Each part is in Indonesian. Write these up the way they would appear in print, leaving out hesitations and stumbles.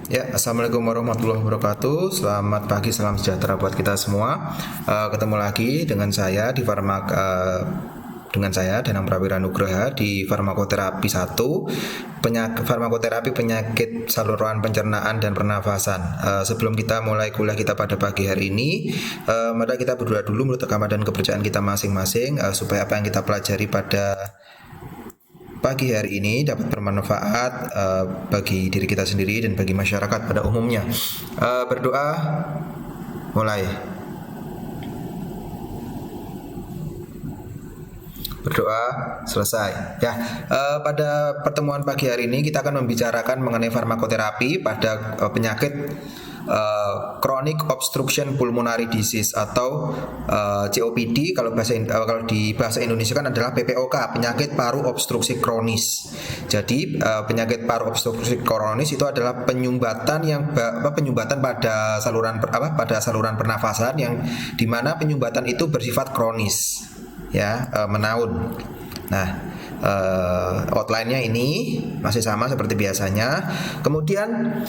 Ya, assalamualaikum warahmatullahi wabarakatuh. Selamat pagi, salam sejahtera buat kita semua. Ketemu lagi dengan saya di dengan saya Danang Prawira Nugraha di Farmakoterapi 1, farmakoterapi penyakit saluran pencernaan dan pernafasan. Sebelum kita mulai kuliah kita pada pagi hari ini, mari kita berdoa dulu menurut agama dan kepercayaan kita masing-masing, supaya apa yang kita pelajari pada pagi hari ini dapat bermanfaat bagi diri kita sendiri dan bagi masyarakat pada umumnya. Berdoa, mulai. Berdoa, selesai. Ya, pada pertemuan pagi hari ini kita akan membicarakan mengenai farmakoterapi pada penyakit chronic obstruction pulmonary disease atau COPD. Kalau di bahasa Indonesia kan adalah PPOK, penyakit paru obstruksi kronis. Jadi penyakit paru obstruksi kronis itu adalah penyumbatan pada saluran pernafasan yang dimana penyumbatan itu bersifat kronis, ya, menaun. Nah, outline-nya ini masih sama seperti biasanya. Kemudian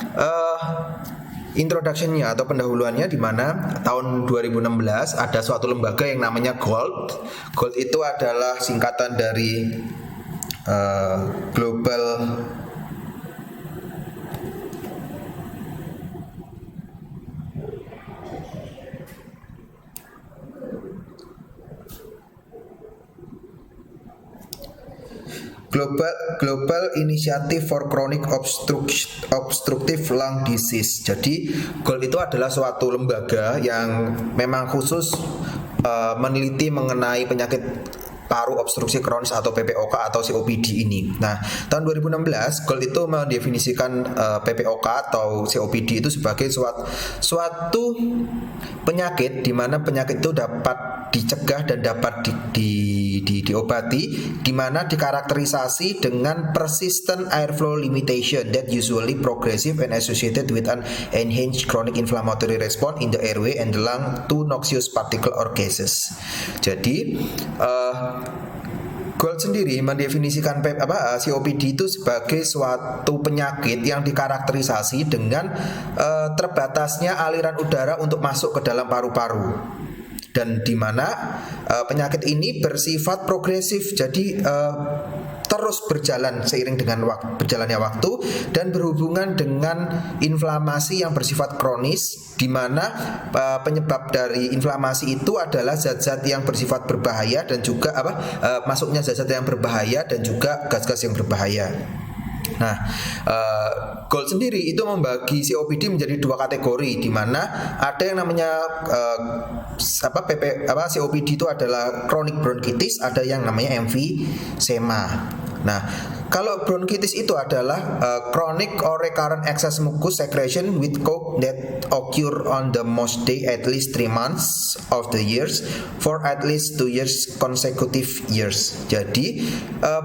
introduction-nya atau pendahuluannya, di mana tahun 2016 ada suatu lembaga yang namanya GOLD. GOLD itu adalah singkatan dari Global Initiative for Chronic Obstructive Lung Disease. Jadi GOLD itu adalah suatu lembaga yang memang khusus meneliti mengenai penyakit paru obstruksi kronis atau PPOK atau COPD ini. Nah, tahun 2016 GOLD itu mendefinisikan PPOK atau COPD itu sebagai suatu penyakit di mana penyakit itu dapat dicegah dan dapat diobati, di mana dikarakterisasi dengan persistent airflow limitation that usually progressive and associated with an enhanced chronic inflammatory response in the airway and the lung to noxious particle or gases. Jadi GOLD sendiri mendefinisikan COPD itu sebagai suatu penyakit yang dikarakterisasi dengan terbatasnya aliran udara untuk masuk ke dalam paru-paru, dan di mana penyakit ini bersifat progresif, jadi terus berjalan seiring dengan berjalannya waktu dan berhubungan dengan inflamasi yang bersifat kronis, di mana penyebab dari inflamasi itu adalah zat-zat yang bersifat berbahaya dan juga masuknya zat-zat yang berbahaya dan juga gas-gas yang berbahaya. Nah, GOLD sendiri itu membagi COPD menjadi dua kategori, di mana ada yang namanya COPD itu adalah chronic bronchitis, ada yang namanya emphysema. Nah, kalau bronchitis itu adalah chronic or recurrent excess mucus secretion with cough that occur on the most day at least 3 months of the years for at least 2 years consecutive years. Jadi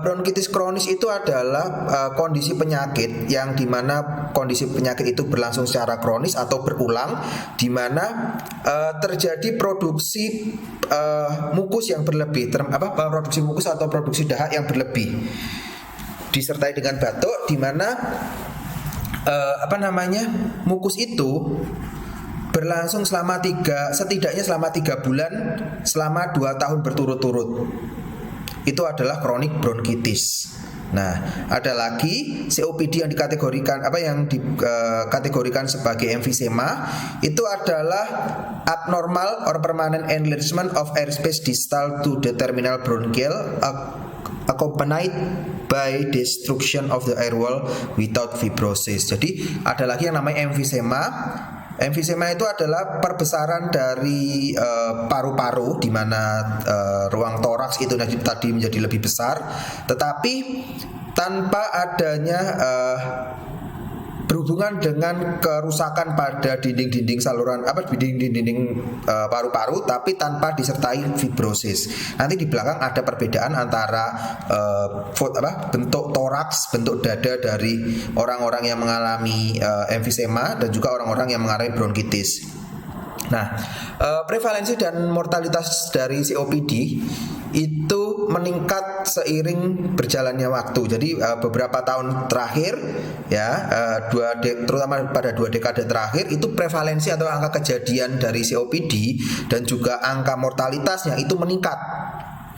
bronkitis kronis itu adalah kondisi penyakit yang dimana kondisi penyakit itu berlangsung secara kronis atau berulang, di mana terjadi produksi mukus yang berlebih, produksi mukus atau produksi dahak yang berlebih, disertai dengan batuk, di mana mukus itu berlangsung setidaknya selama 3 bulan selama 2 tahun berturut-turut. Itu adalah kronik bronkitis. Nah, ada lagi COPD yang dikategorikan sebagai emphysema. Itu adalah abnormal or permanent enlargement of airspace distal to the terminal bronchial accompanied by destruction of the air wall without fibrosis. Jadi ada lagi yang namanya emphysema. Emphysema itu adalah perbesaran dari paru-paru, di mana ruang toraks itu tadi menjadi lebih besar, tetapi tanpa adanya berhubungan dengan kerusakan pada dinding-dinding saluran dinding-dinding paru-paru, tapi tanpa disertai fibrosis. Nanti di belakang ada perbedaan antara bentuk toraks, bentuk dada dari orang-orang yang mengalami emphysema dan juga orang-orang yang mengalami bronkitis. Nah, prevalensi dan mortalitas dari COPD itu meningkat meningkat seiring berjalannya waktu. Jadi beberapa tahun terakhir ya, terutama pada 2 dekade terakhir itu prevalensi atau angka kejadian dari COPD dan juga angka mortalitasnya itu meningkat.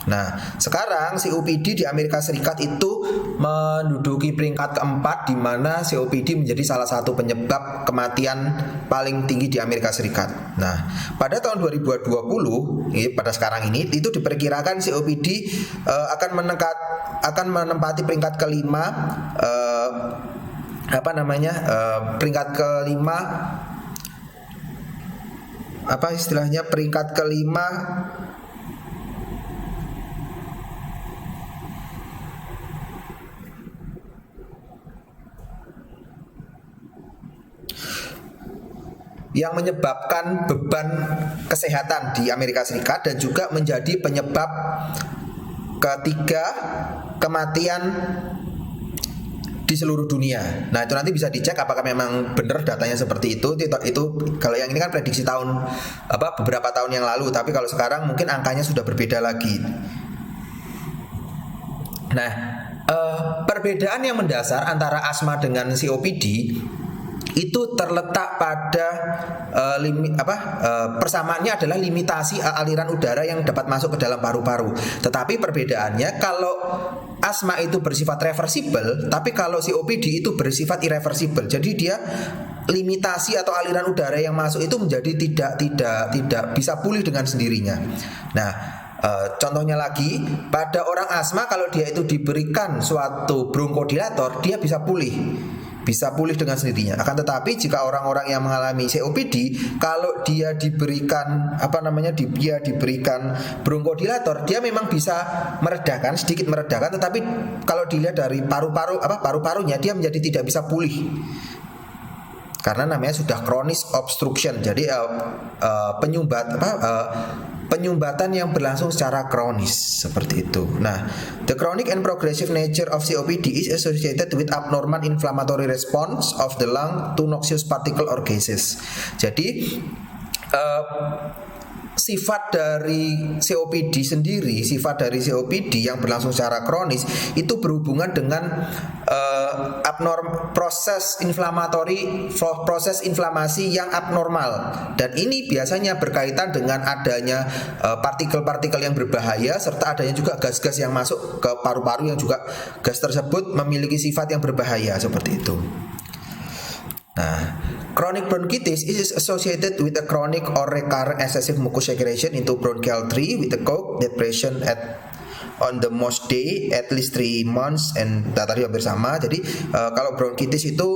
Nah, sekarang COPD di Amerika Serikat itu menduduki peringkat keempat, di mana COPD menjadi salah satu penyebab kematian paling tinggi di Amerika Serikat. Nah, pada tahun 2020, pada sekarang ini itu diperkirakan COPD akan menempati peringkat kelima, peringkat kelima, peringkat kelima yang menyebabkan beban kesehatan di Amerika Serikat dan juga menjadi penyebab ketiga kematian di seluruh dunia. Nah, itu nanti bisa dicek apakah memang benar datanya seperti itu. Itu kalau yang ini kan prediksi beberapa tahun yang lalu, tapi kalau sekarang mungkin angkanya sudah berbeda lagi. Nah, perbedaan yang mendasar antara asma dengan COPD itu terletak pada persamaannya adalah limitasi aliran udara yang dapat masuk ke dalam paru-paru. Tetapi perbedaannya, kalau asma itu bersifat reversibel, tapi kalau COPD itu bersifat irreversibel. Jadi dia limitasi atau aliran udara yang masuk itu menjadi tidak bisa pulih dengan sendirinya. Nah, contohnya lagi, pada orang asma kalau dia itu diberikan suatu bronkodilator, dia bisa pulih dengan sendirinya. Akan tetapi jika orang-orang yang mengalami COPD, kalau dia diberikan bronkodilator, dia memang bisa sedikit meredakan, tetapi kalau dilihat dari paru-parunya, dia menjadi tidak bisa pulih. Karena namanya sudah chronic obstruction. Jadi penyumbatan yang berlangsung secara kronis seperti itu. Nah, the chronic and progressive nature of COPD is associated with abnormal inflammatory response of the lung to noxious particle or gases. Jadi sifat dari COPD yang berlangsung secara kronis itu berhubungan dengan proses inflamasi yang abnormal, dan ini biasanya berkaitan dengan adanya partikel-partikel yang berbahaya serta adanya juga gas-gas yang masuk ke paru-paru yang juga gas tersebut memiliki sifat yang berbahaya seperti itu. Nah, chronic bronchitis is associated with a chronic or recurrent excessive mucus secretion into bronchial tree with a cough, depression on the most day at least 3 months, and tadi hampir sama. Jadi kalau bronkitis itu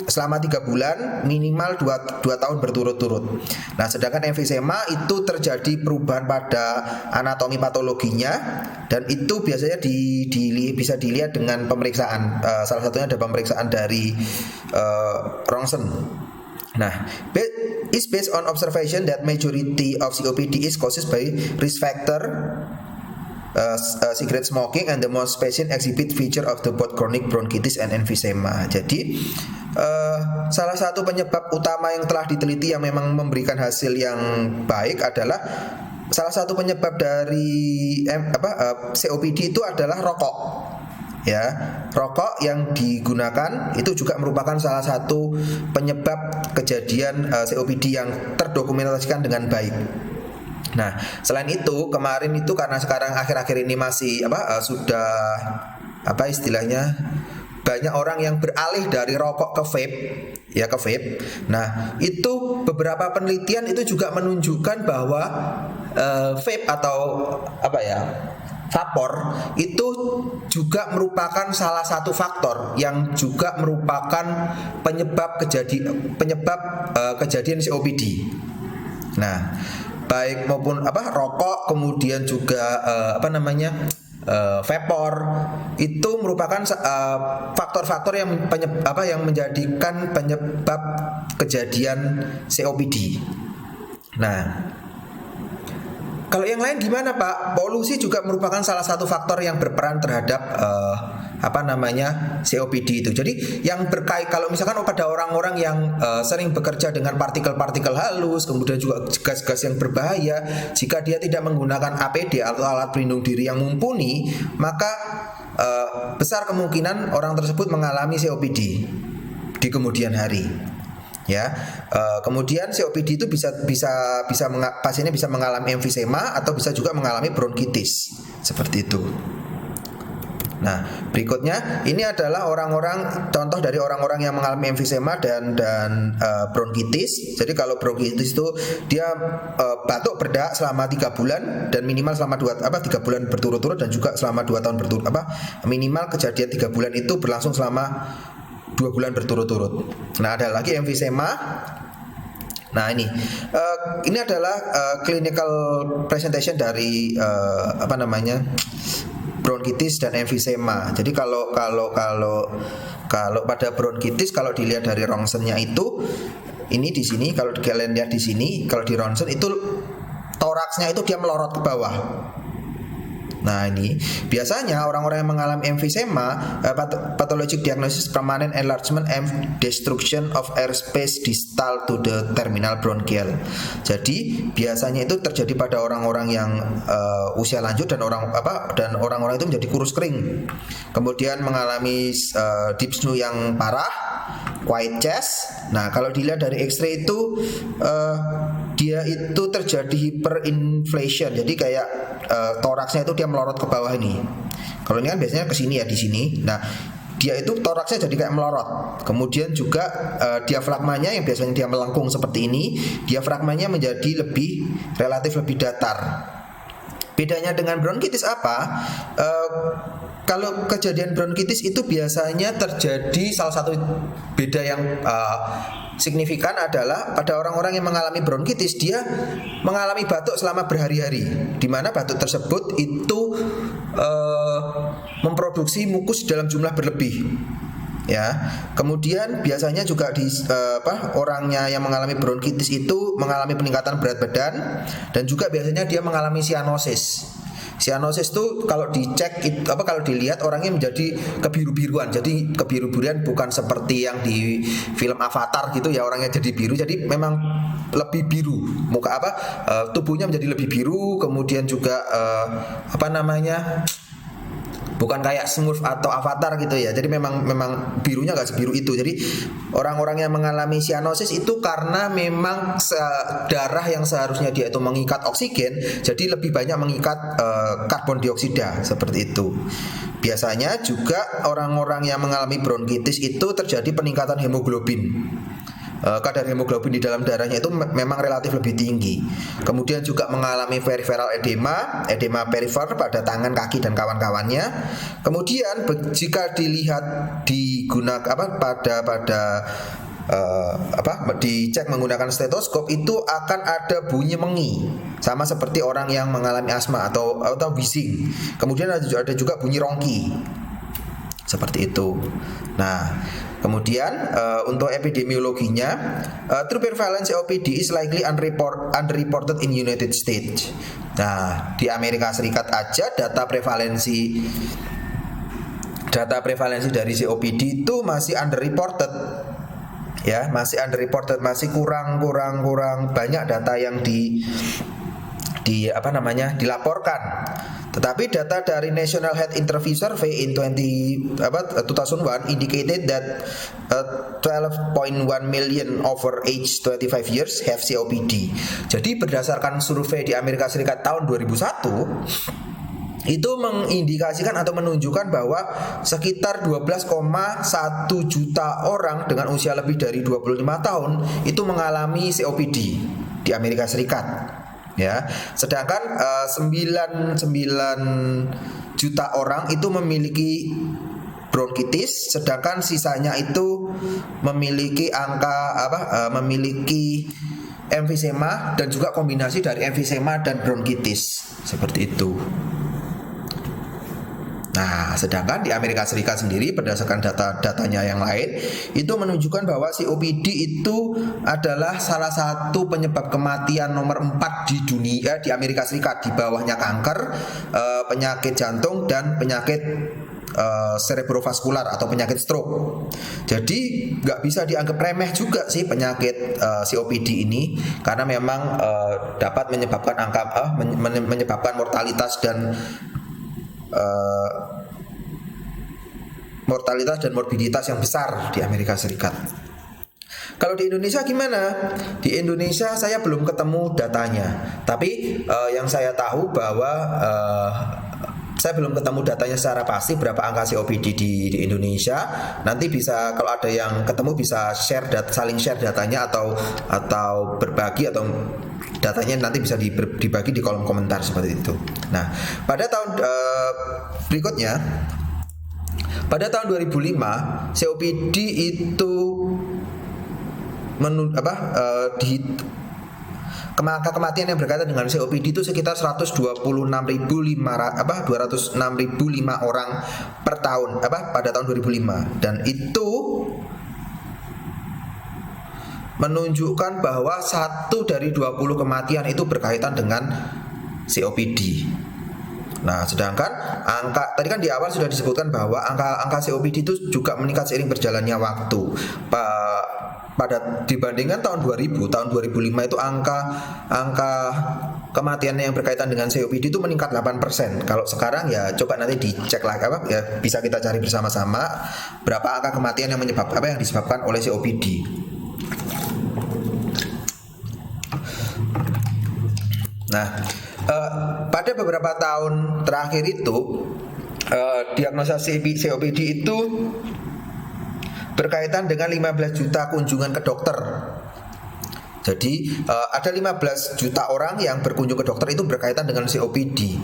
selama 3 bulan, minimal 2 tahun berturut-turut. Nah, sedangkan emfisema itu terjadi perubahan pada anatomi patologinya, dan itu biasanya bisa dilihat dengan pemeriksaan. Salah satunya ada pemeriksaan dari Ronsen. Nah, is based on observation that majority of COPD is caused by risk factor, cigarette smoking, and the most patient exhibit feature of the both chronic bronchitis and emphysema. Jadi salah satu penyebab utama yang telah diteliti yang memang memberikan hasil yang baik adalah salah satu penyebab dari COPD itu adalah rokok. Ya, rokok yang digunakan itu juga merupakan salah satu penyebab kejadian COPD yang terdokumentasikan dengan baik. Nah, selain itu kemarin itu karena sekarang akhir-akhir ini masih banyak orang yang beralih dari rokok ke vape. Nah, itu beberapa penelitian itu juga menunjukkan bahwa vape atau vapor itu juga merupakan salah satu faktor yang juga merupakan penyebab kejadian COPD. Nah, baik maupun rokok, kemudian juga vapor itu merupakan faktor-faktor yang menjadikan penyebab kejadian COPD. Nah, kalau yang lain gimana, Pak? Polusi juga merupakan salah satu faktor yang berperan terhadap COPD itu. Jadi yang berkait kalau misalkan pada orang-orang yang sering bekerja dengan partikel-partikel halus, kemudian juga gas-gas yang berbahaya, jika dia tidak menggunakan APD atau alat pelindung diri yang mumpuni, maka besar kemungkinan orang tersebut mengalami COPD di kemudian hari. Ya, kemudian COPD itu pasiennya bisa mengalami emfisema atau bisa juga mengalami bronkitis seperti itu. Nah, berikutnya ini adalah contoh dari orang-orang yang mengalami emfisema dan bronkitis. Jadi kalau bronkitis itu dia batuk berdak selama 3 bulan dan minimal selama 3 bulan berturut-turut, dan juga selama 2 tahun minimal kejadian 3 bulan itu berlangsung selama 2 bulan berturut-turut. Nah, ada lagi emfisema. Nah, ini adalah clinical presentation dari bronkitis dan emfisema. Jadi kalau pada bronkitis, kalau dilihat dari ronsennya itu, ini di sini kalau kalian lihat di sini, kalau di ronsen itu toraksnya itu dia melorot ke bawah. Nah, ini biasanya orang-orang yang mengalami emfisema, pathologic diagnosis permanent enlargement and destruction of airspace distal to the terminal bronchial. Jadi biasanya itu terjadi pada orang-orang yang usia lanjut dan orang-orang itu menjadi kurus kering, kemudian mengalami dyspnea yang parah, quiet chest. Nah, kalau dilihat dari X-ray itu dia itu terjadi hyperinflation. Jadi kayak toraksnya itu dia melorot ke bawah ini. Kalau ini kan biasanya ke sini ya, di sini. Nah, dia itu toraksnya jadi kayak melorot. Kemudian juga diafragmanya yang biasanya dia melengkung seperti ini, diafragmanya menjadi relatif lebih datar. Bedanya dengan bronkitis apa? Kalau kejadian bronkitis itu biasanya terjadi, salah satu beda yang signifikan adalah pada orang-orang yang mengalami bronkitis, dia mengalami batuk selama berhari-hari, di mana batuk tersebut itu memproduksi mukus dalam jumlah berlebih. Ya, kemudian biasanya juga orangnya yang mengalami bronkitis itu mengalami peningkatan berat badan, dan juga biasanya dia mengalami cyanosis. Cyanosis itu kalau dicek kalau dilihat orangnya menjadi kebiru-biruan. Jadi kebiru-biruan bukan seperti yang di film Avatar gitu ya, orangnya jadi biru. Jadi memang lebih biru. Tubuhnya menjadi lebih biru, kemudian juga bukan kayak Smurf atau Avatar gitu ya. Jadi memang birunya nggak sebiru itu. Jadi orang-orang yang mengalami cyanosis itu karena memang darah yang seharusnya dia itu mengikat oksigen, jadi lebih banyak mengikat karbon dioksida seperti itu. Biasanya juga orang-orang yang mengalami bronkitis itu terjadi peningkatan hemoglobin. Kadar hemoglobin di dalam darahnya itu memang relatif lebih tinggi. Kemudian juga mengalami peripheral edema perifer pada tangan, kaki dan kawan-kawannya. Kemudian jika dilihat dicek menggunakan stetoskop, itu akan ada bunyi mengi, sama seperti orang yang mengalami asma atau wheezing. Kemudian ada juga bunyi rongki seperti itu. Nah, kemudian untuk epidemiologinya, true prevalence COPD is likely underreported in United States. Nah, di Amerika Serikat aja data prevalensi dari COPD itu masih underreported. Ya, masih underreported, masih kurang banyak data yang dilaporkan. Tetapi data dari National Health Interview Survey in 2001 indicated that 12.1 million over age 25 years have COPD. Jadi berdasarkan survei di Amerika Serikat tahun 2001, itu mengindikasikan atau menunjukkan bahwa sekitar 12,1 juta orang dengan usia lebih dari 25 tahun itu mengalami COPD di Amerika Serikat. Ya, sedangkan 9 juta orang itu memiliki bronkitis, sedangkan sisanya itu memiliki memiliki emfisema dan juga kombinasi dari emfisema dan bronkitis seperti itu. Nah, sedangkan di Amerika Serikat sendiri berdasarkan datanya yang lain itu menunjukkan bahwa COPD itu adalah salah satu penyebab kematian nomor 4 di dunia di Amerika Serikat, di bawahnya kanker, penyakit jantung dan penyakit cerebrovaskular atau penyakit stroke. Jadi nggak bisa dianggap remeh juga sih penyakit COPD ini, karena memang dapat menyebabkan menyebabkan mortalitas dan morbiditas yang besar di Amerika Serikat. Kalau di Indonesia gimana? Di Indonesia saya belum ketemu datanya, tapi yang saya tahu bahwa saya belum ketemu datanya secara pasti berapa angka COPD di Indonesia. Nanti bisa, kalau ada yang ketemu bisa saling share datanya atau berbagi, atau datanya nanti bisa dibagi di kolom komentar seperti itu. Nah, pada tahun berikutnya, pada tahun 2005 COPD itu angka kematian yang berkaitan dengan COPD itu sekitar 206.005 orang per tahun pada tahun 2005, dan itu menunjukkan bahwa 1 dari 20 kematian itu berkaitan dengan COPD. Nah, sedangkan angka tadi kan di awal sudah disebutkan bahwa angka COPD itu juga meningkat seiring berjalannya waktu. Pada dibandingkan tahun 2005 itu angka kematian yang berkaitan dengan COPD itu meningkat 8%. Kalau sekarang ya coba nanti dicek lagi ya, bisa kita cari bersama-sama berapa angka kematian yang disebabkan oleh COPD. Nah, pada beberapa tahun terakhir itu diagnosa COPD itu berkaitan dengan 15 juta kunjungan ke dokter. Jadi ada 15 juta orang yang berkunjung ke dokter itu berkaitan dengan COPD,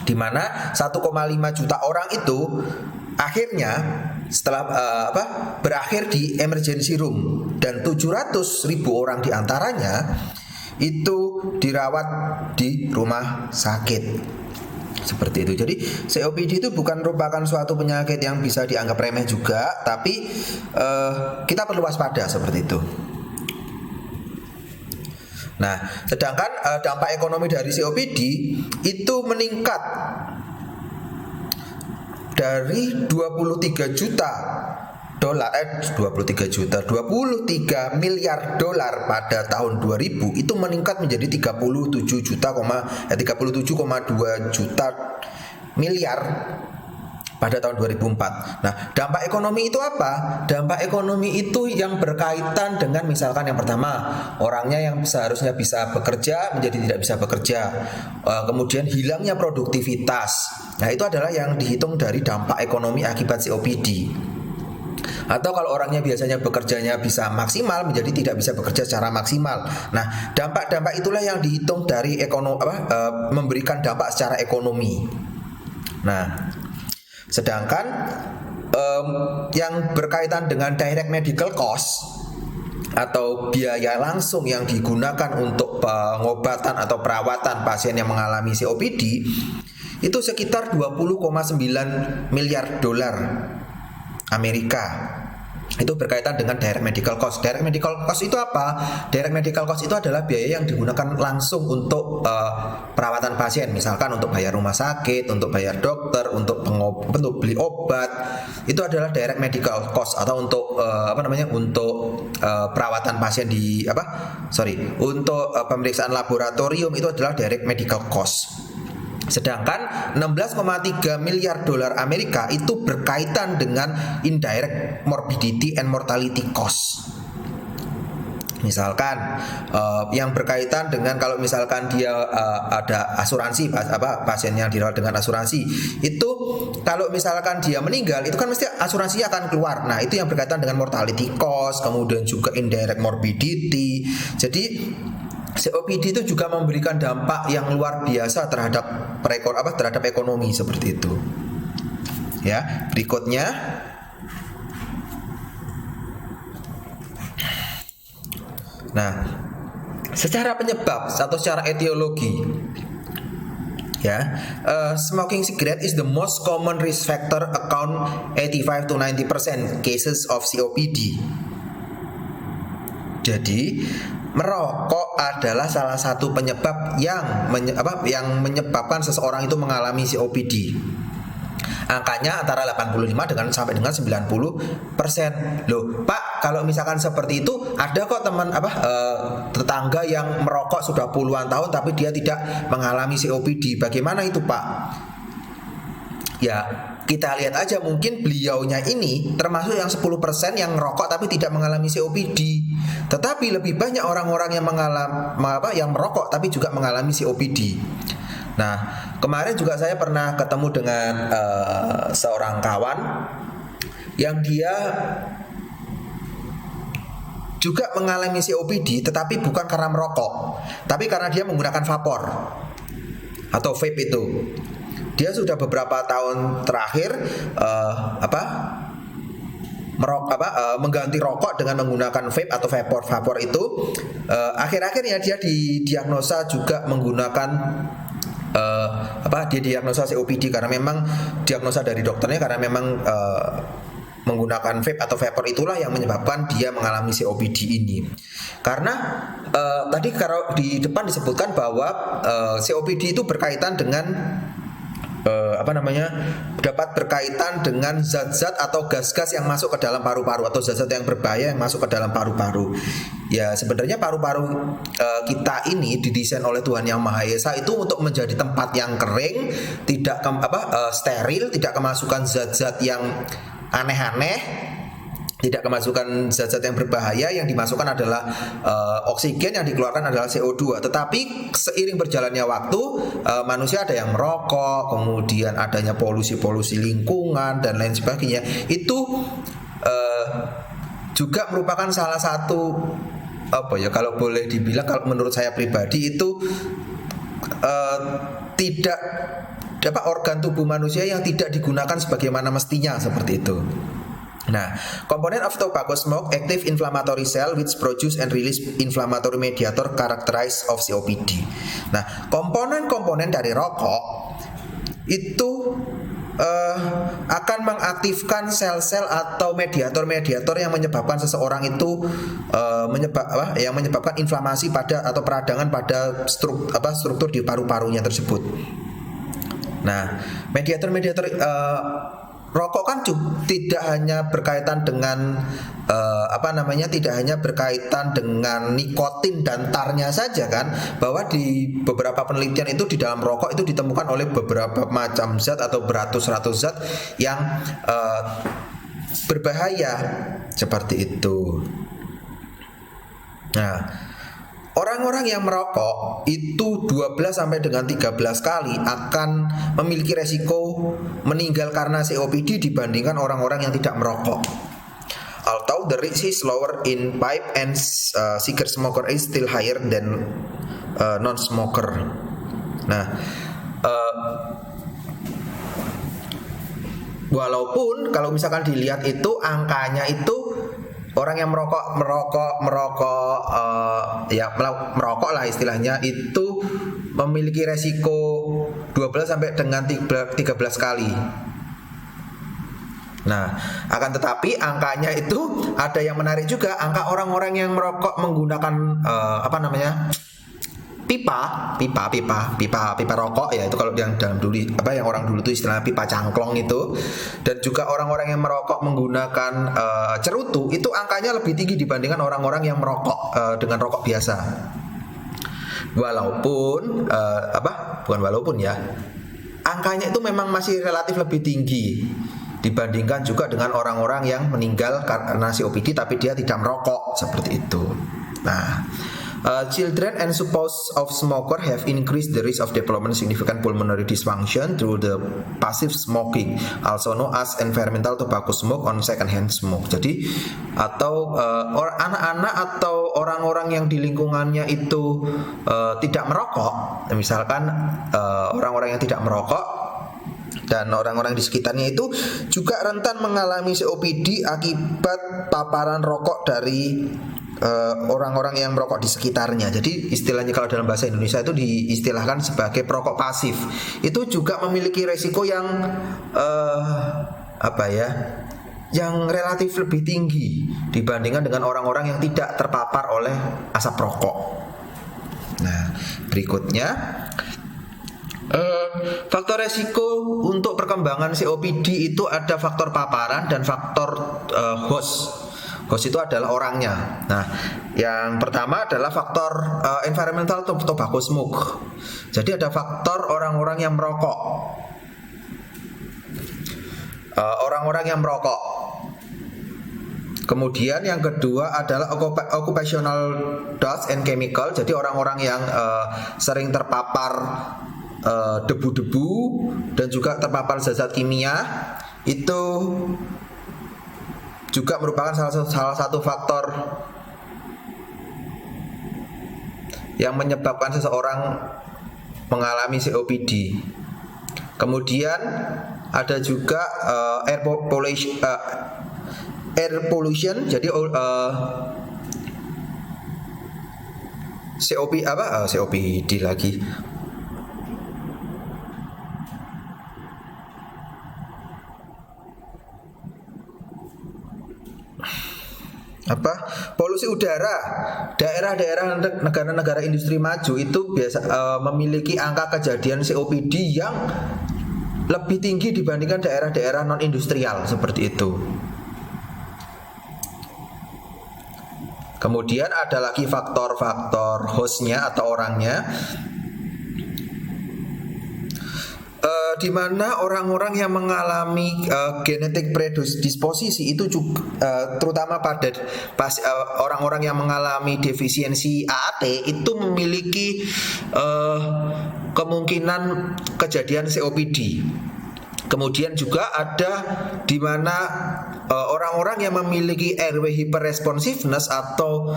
di mana 1,5 juta orang itu akhirnya setelah berakhir di emergency room, dan 700.000 orang diantaranya itu dirawat di rumah sakit. Seperti itu. Jadi COPD itu bukan merupakan suatu penyakit yang bisa dianggap remeh juga, tapi kita perlu waspada seperti itu. Nah, sedangkan dampak ekonomi dari COPD itu meningkat dari 23 miliar dolar pada tahun 2000 itu meningkat menjadi 37,2 juta miliar pada tahun 2004. Nah, dampak ekonomi itu apa? Dampak ekonomi itu yang berkaitan dengan, misalkan yang pertama, orangnya yang seharusnya bisa bekerja menjadi tidak bisa bekerja. Kemudian hilangnya produktivitas. Nah, itu adalah yang dihitung dari dampak ekonomi akibat COPD. Atau kalau orangnya biasanya bekerjanya bisa maksimal menjadi tidak bisa bekerja secara maksimal. Nah, dampak-dampak itulah yang dihitung dari memberikan dampak secara ekonomi. Nah, sedangkan yang berkaitan dengan direct medical cost atau biaya langsung yang digunakan untuk pengobatan atau perawatan pasien yang mengalami COPD itu sekitar 20,9 miliar dolar Amerika. Itu berkaitan dengan direct medical cost. Direct medical cost itu apa? Direct medical cost itu adalah biaya yang digunakan langsung untuk perawatan pasien, misalkan untuk bayar rumah sakit, untuk bayar dokter, untuk beli obat. Itu adalah direct medical cost, atau untuk untuk perawatan pasien untuk pemeriksaan laboratorium itu adalah direct medical cost. Sedangkan 16,3 miliar dolar Amerika itu berkaitan dengan indirect morbidity and mortality cost. Misalkan yang berkaitan dengan, kalau misalkan dia ada asuransi, pasien yang dirawat dengan asuransi, itu kalau misalkan dia meninggal itu kan mesti asuransinya akan keluar. Nah, itu yang berkaitan dengan mortality cost, kemudian juga indirect morbidity. Jadi COPD itu juga memberikan dampak yang luar biasa terhadap ekonomi seperti itu. Ya, berikutnya nah, secara penyebab atau secara etiologi, smoking cigarette is the most common risk factor, account 85 to 90% cases of COPD. Jadi merokok adalah salah satu penyebab yang menyebabkan seseorang itu mengalami COPD. angkanya antara 85 sampai dengan 90%. Loh, Pak, kalau misalkan seperti itu ada kok teman tetangga yang merokok sudah puluhan tahun tapi dia tidak mengalami COPD. Bagaimana itu, Pak? Ya, kita lihat aja, mungkin beliaunya ini termasuk yang 10% yang merokok tapi tidak mengalami COPD. Tetapi lebih banyak orang-orang yang yang merokok tapi juga mengalami COPD. Nah, kemarin juga saya pernah ketemu dengan seorang kawan yang dia juga mengalami COPD, tetapi bukan karena merokok, tapi karena dia menggunakan vapor atau vape itu. Dia sudah beberapa tahun terakhir mengganti rokok dengan menggunakan vape atau vapor itu. Akhir-akhirnya dia didiagnosa juga menggunakan dia diagnosa COPD karena memang diagnosa dari dokternya, karena memang menggunakan vape atau vapor itulah yang menyebabkan dia mengalami COPD ini. Karena tadi kalau di depan disebutkan bahwa COPD itu berkaitan dengan dapat berkaitan dengan zat-zat atau gas-gas yang masuk ke dalam paru-paru atau zat-zat yang berbahaya yang masuk ke dalam paru-paru. Ya, sebenarnya paru-paru kita ini didesain oleh Tuhan Yang Maha Esa itu untuk menjadi tempat yang kering, tidak steril, tidak kemasukan zat-zat yang aneh-aneh, tidak kemasukan zat-zat yang berbahaya. Yang dimasukkan adalah oksigen, yang dikeluarkan adalah CO2. Tetapi seiring berjalannya waktu, manusia ada yang merokok, kemudian adanya polusi lingkungan dan lain sebagainya. Itu juga merupakan salah satu kalau boleh dibilang, kalau menurut saya pribadi itu tidak dapat organ tubuh manusia yang tidak digunakan sebagaimana mestinya, seperti itu. Nah, component of tobacco smoke active inflammatory cell which produce and release inflammatory mediator characterized of COPD. Nah, komponen-komponen dari rokok itu akan mengaktifkan sel-sel atau mediator-mediator yang menyebabkan seseorang itu yang menyebabkan inflamasi pada atau peradangan pada struktur di paru-parunya tersebut. Nah, mediator-mediator rokok kan tidak hanya berkaitan dengan tidak hanya berkaitan dengan nikotin dan tarnya saja kan, bahwa di beberapa penelitian itu di dalam rokok itu ditemukan oleh beberapa macam zat atau beratus-ratus zat yang berbahaya seperti itu. Nah, orang-orang yang merokok itu 12 sampai dengan 13 kali akan memiliki resiko meninggal karena COPD dibandingkan orang-orang yang tidak merokok. Although the risk is lower in pipe and cigarette smoker is still higher than non-smoker. Nah, walaupun kalau misalkan dilihat itu angkanya itu orang yang merokok lah istilahnya, itu memiliki resiko 12 sampai dengan 13 kali. Nah, akan tetapi angkanya itu ada yang menarik juga, angka orang-orang yang merokok menggunakan pipa rokok, ya itu kalau yang dalam dulu yang orang dulu itu istilah pipa cangklong itu, dan juga orang-orang yang merokok menggunakan cerutu, itu angkanya lebih tinggi dibandingkan orang-orang yang merokok dengan rokok biasa. Angkanya itu memang masih relatif lebih tinggi dibandingkan juga dengan orang-orang yang meninggal karena COPD tapi dia tidak merokok, seperti itu. Nah, children and spouse of smoker have increased the risk of development significant pulmonary dysfunction through the passive smoking, also known as environmental tobacco smoke on second-hand smoke. Jadi anak-anak atau orang-orang yang di lingkungannya itu tidak merokok, misalkan orang-orang yang tidak merokok dan orang-orang di sekitarnya itu juga rentan mengalami COPD akibat paparan rokok dari orang-orang yang merokok di sekitarnya. Jadi istilahnya kalau dalam bahasa Indonesia itu diistilahkan sebagai perokok pasif. Itu juga memiliki resiko yang yang relatif lebih tinggi dibandingkan dengan orang-orang yang tidak terpapar oleh asap rokok. Nah, berikutnya Faktor resiko untuk perkembangan COPD itu ada faktor paparan dan faktor host. Host itu adalah orangnya. Nah, yang pertama adalah faktor environmental tobacco smoke. Jadi ada faktor orang-orang yang merokok. Orang-orang yang merokok. Kemudian yang kedua adalah occupational dust and chemical. Jadi orang-orang yang sering terpapar debu-debu dan juga terpapar zat-zat kimia itu juga merupakan salah satu faktor yang menyebabkan seseorang mengalami COPD. Kemudian ada juga air pollution. Jadi COPD lagi. Polusi udara. Daerah-daerah negara-negara industri maju itu biasa memiliki angka kejadian COPD yang lebih tinggi dibandingkan daerah-daerah non industrial seperti itu. Kemudian ada lagi faktor-faktor hostnya atau orangnya, di mana orang-orang yang mengalami genetik predisposisi itu juga, terutama pada orang-orang yang mengalami defisiensi AAT itu memiliki kemungkinan kejadian COPD. Kemudian juga ada di mana orang-orang yang memiliki airway hyperresponsiveness atau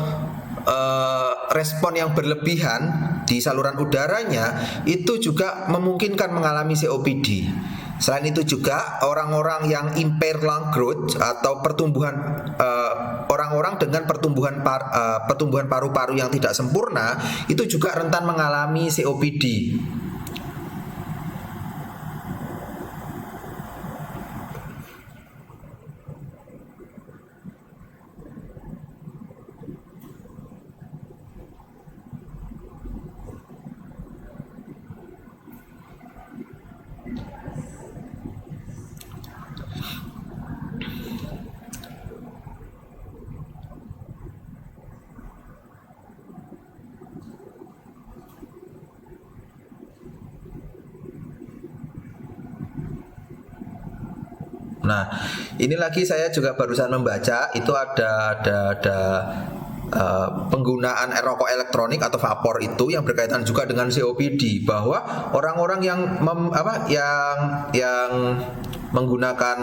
respon yang berlebihan di saluran udaranya itu juga memungkinkan mengalami COPD. Selain itu juga orang-orang yang impaired lung growth atau pertumbuhan orang-orang dengan pertumbuhan paru-paru yang tidak sempurna itu juga rentan mengalami COPD. Nah, ini lagi saya juga barusan membaca itu ada penggunaan rokok elektronik atau vapor itu yang berkaitan juga dengan COPD, bahwa orang-orang yang menggunakan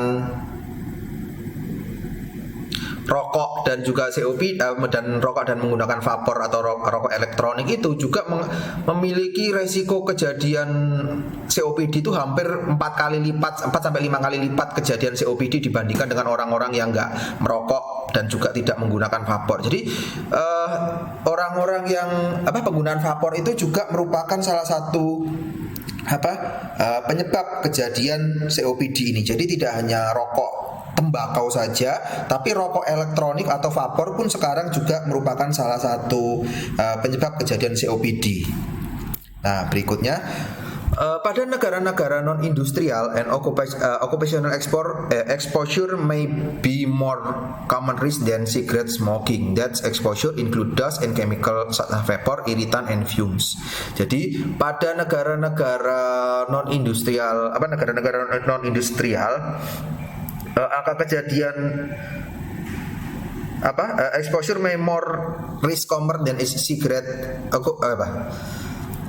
rokok dan juga COPD dan rokok dan menggunakan vapor atau rokok elektronik itu juga memiliki resiko kejadian COPD itu hampir 4 sampai 5 kali lipat kejadian COPD dibandingkan dengan orang-orang yang enggak merokok dan juga tidak menggunakan vapor. Jadi orang-orang yang penggunaan vapor itu juga merupakan salah satu penyebab kejadian COPD ini. Jadi tidak hanya rokok tembakau saja, tapi rokok elektronik atau vapor pun sekarang juga merupakan salah satu penyebab kejadian COPD. Nah, berikutnya pada negara-negara non-industrial and occupational exposure may be more common risk than cigarette smoking. That exposure include dust and chemical vapor, irritant and fumes. Jadi pada negara-negara non-industrial, angka kejadian exposure may more risk common than cigarette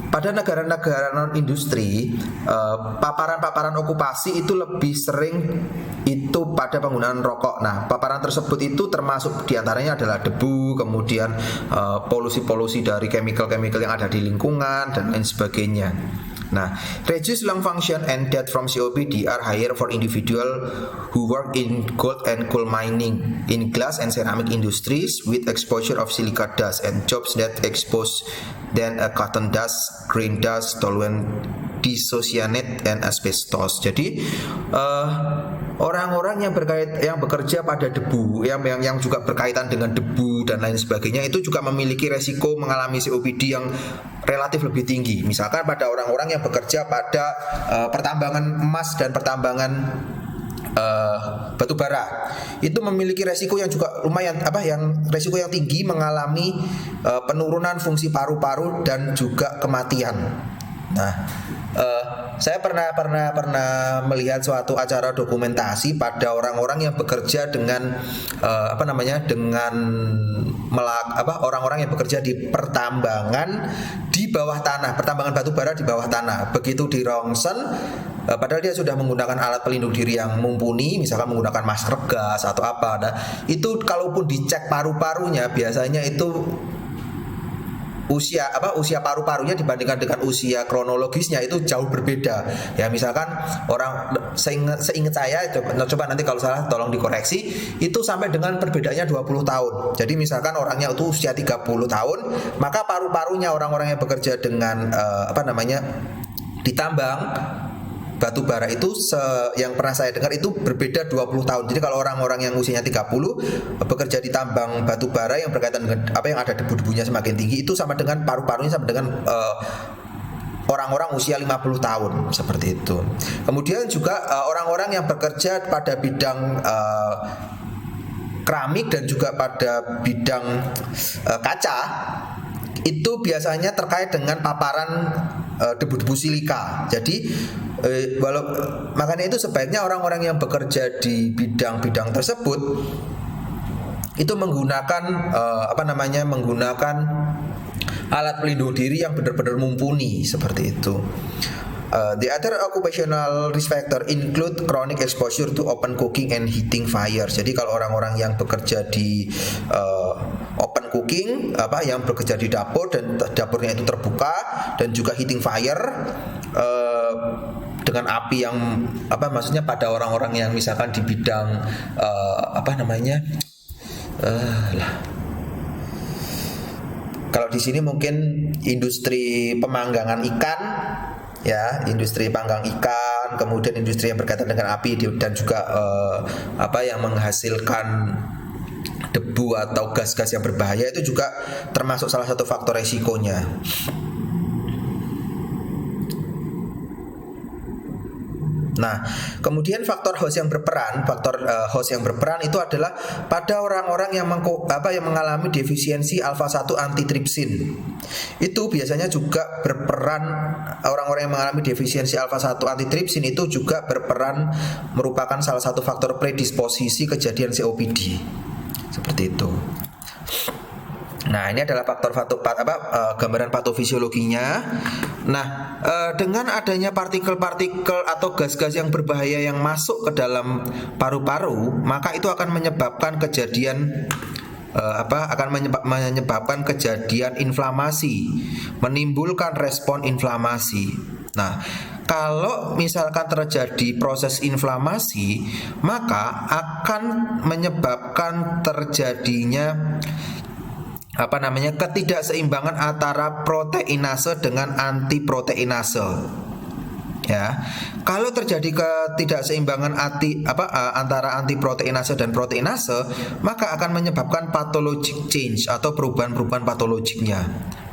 pada negara-negara non-industri, paparan-paparan okupasi itu lebih sering itu pada penggunaan rokok. Nah, paparan tersebut itu termasuk diantaranya adalah debu, kemudian polusi-polusi dari chemical-chemical yang ada di lingkungan dan lain sebagainya. Nah, reduced lung function and death from COPD are higher for individual who work in gold and coal mining, in glass and ceramic industries with exposure of silica dust, and jobs that expose than cotton dust, grain dust, solvent dissociate and asbestos. Jadi orang-orang yang bekerja pada debu, yang juga berkaitan dengan debu dan lain sebagainya, itu juga memiliki resiko mengalami COPD yang relatif lebih tinggi. Misalkan pada orang-orang yang bekerja pada pertambangan emas dan pertambangan batu bara, itu memiliki resiko yang juga lumayan resiko yang tinggi mengalami penurunan fungsi paru-paru dan juga kematian. Nah, saya pernah melihat suatu acara dokumentasi pada orang-orang yang bekerja dengan orang-orang yang bekerja di pertambangan di bawah tanah, pertambangan batu bara di bawah tanah. Begitu di rongsen, padahal dia sudah menggunakan alat pelindung diri yang mumpuni, misalkan menggunakan masker gas atau apa. Nah, itu kalaupun dicek paru-parunya, biasanya itu usia paru-parunya dibandingkan dengan usia kronologisnya itu jauh berbeda. Ya, misalkan orang, seingat saya, coba nanti kalau salah tolong dikoreksi, itu sampai dengan perbedaannya 20 tahun. Jadi misalkan orangnya itu usia 30 tahun, maka paru-parunya orang-orang yang bekerja dengan ditambang batu bara itu yang pernah saya dengar itu berbeda 20 tahun. Jadi kalau orang-orang yang usianya 30 bekerja di tambang batu bara yang berkaitan dengan yang ada debu-debunya semakin tinggi, itu sama dengan paru-parunya sama dengan orang-orang usia 50 tahun, seperti itu. Kemudian juga orang-orang yang bekerja pada bidang keramik dan juga pada bidang kaca, itu biasanya terkait dengan paparan debu-debu silika. Jadi makanya itu sebaiknya orang-orang yang bekerja di bidang-bidang tersebut itu menggunakan menggunakan alat pelindung diri yang benar-benar mumpuni, seperti itu. The other occupational risk factor include chronic exposure to open cooking and heating fire. Jadi kalau orang-orang yang bekerja di open cooking, yang bekerja di dapur dan dapurnya itu terbuka, dan juga heating fire dengan api yang maksudnya pada orang-orang yang misalkan di bidang kalau di sini mungkin industri pemanggangan ikan, ya, industri panggang ikan, kemudian industri yang berkaitan dengan api dan juga yang menghasilkan debu atau gas-gas yang berbahaya, itu juga termasuk salah satu faktor resikonya. Nah, kemudian faktor host yang berperan itu adalah pada orang-orang yang mengalami defisiensi alfa-1 antitrypsin. Itu biasanya juga berperan, orang-orang yang mengalami defisiensi alfa-1 antitrypsin itu juga berperan, merupakan salah satu faktor predisposisi kejadian COPD. Seperti itu. Nah, ini adalah gambaran patofisiologinya. Nah, dengan adanya partikel-partikel atau gas-gas yang berbahaya yang masuk ke dalam paru-paru, maka itu akan menyebabkan kejadian menyebabkan kejadian inflamasi, menimbulkan respon inflamasi. Nah, kalau misalkan terjadi proses inflamasi, maka akan menyebabkan terjadinya ketidakseimbangan antara proteinase dengan antiproteinase. Ya, kalau terjadi ketidakseimbangan antara antiproteinase dan proteinase, maka akan menyebabkan pathologic change atau perubahan-perubahan patologiknya.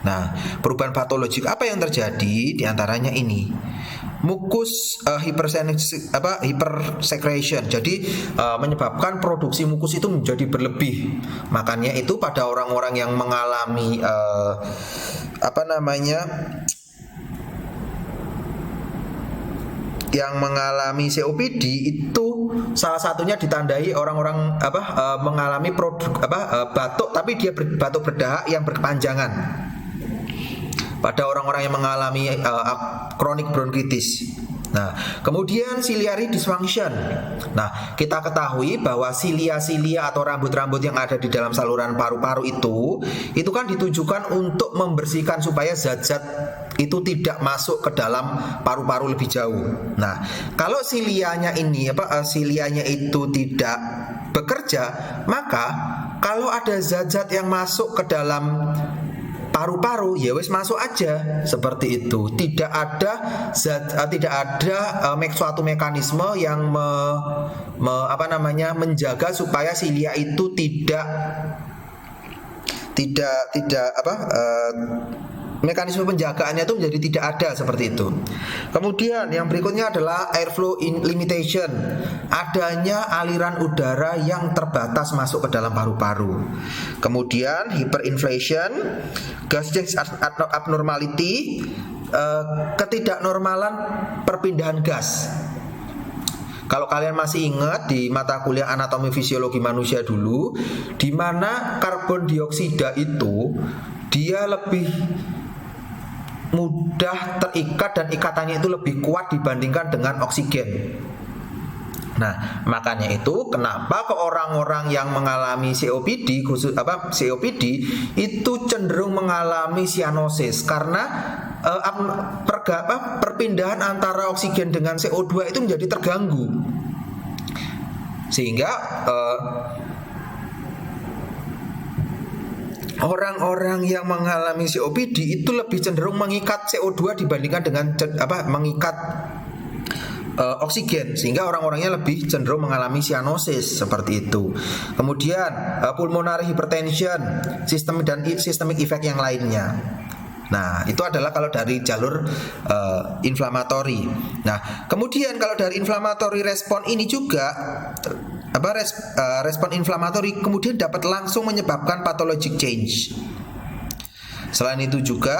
Nah, perubahan patologik apa yang terjadi? Di antaranya ini, mukus hypersecretion. Jadi menyebabkan produksi mukus itu menjadi berlebih. Makanya itu pada orang-orang yang mengalami yang mengalami COPD itu salah satunya ditandai orang-orang mengalami batuk, tapi dia batuk berdahak yang berkepanjangan. Pada orang-orang yang mengalami chronic bronchitis. Nah, kemudian ciliary dysfunction. Nah, kita ketahui bahwa silia-silia atau rambut-rambut yang ada di dalam saluran paru-paru itu kan ditujukan untuk membersihkan supaya zat-zat itu tidak masuk ke dalam paru-paru lebih jauh. Nah, kalau silianya itu tidak bekerja, maka kalau ada zat-zat yang masuk ke dalam paru-paru, ya wis masuk aja seperti itu. Tidak ada suatu mekanisme yang menjaga supaya silia itu tidak mekanisme penjagaannya itu menjadi tidak ada seperti itu. Kemudian yang berikutnya adalah airflow limitation, adanya aliran udara yang terbatas masuk ke dalam paru-paru. Kemudian hyperinflation, gas change abnormality, ketidaknormalan perpindahan gas. Kalau kalian masih ingat di mata kuliah anatomi fisiologi manusia dulu, di mana karbon dioksida itu dia lebih mudah terikat dan ikatannya itu lebih kuat dibandingkan dengan oksigen. Nah, makanya itu kenapa ke orang-orang yang mengalami COPD itu cenderung mengalami cyanosis karena perpindahan antara oksigen dengan CO2 itu menjadi terganggu. Sehingga orang-orang yang mengalami COPD itu lebih cenderung mengikat CO2 dibandingkan dengan mengikat oksigen, sehingga orang-orangnya lebih cenderung mengalami cyanosis seperti itu. Kemudian pulmonary hypertension, systemic effect yang lainnya. Nah, itu adalah kalau dari jalur inflamatory. Nah, kemudian kalau dari inflammatory respon ini juga respon inflamatori kemudian dapat langsung menyebabkan pathologic change. Selain itu juga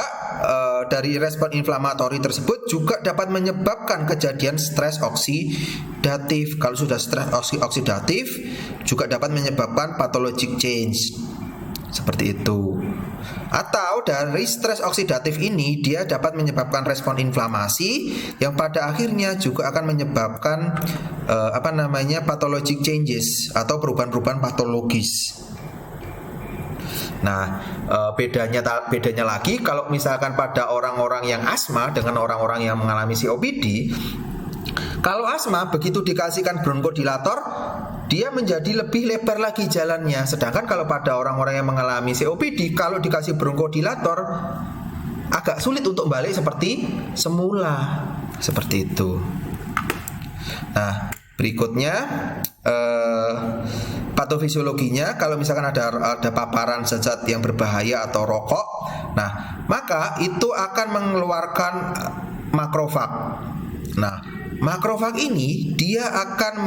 dari respon inflamatori tersebut juga dapat menyebabkan kejadian stres oksidatif. Kalau sudah stres oksidatif juga dapat menyebabkan pathologic change. Seperti itu. Atau dari stres oksidatif ini dia dapat menyebabkan respon inflamasi yang pada akhirnya juga akan menyebabkan pathologic changes atau perubahan-perubahan patologis. Nah, bedanya lagi kalau misalkan pada orang-orang yang asma dengan orang-orang yang mengalami COPD. Kalau asma begitu dikasihkan bronkodilator, dia menjadi lebih lebar lagi jalannya. Sedangkan kalau pada orang-orang yang mengalami COPD, kalau dikasih bronkodilator agak sulit untuk balik seperti semula. Seperti itu. Nah, berikutnya patofisiologinya, kalau misalkan ada paparan zat yang berbahaya atau rokok, nah maka itu akan mengeluarkan makrofag. Nah, makrofag ini dia akan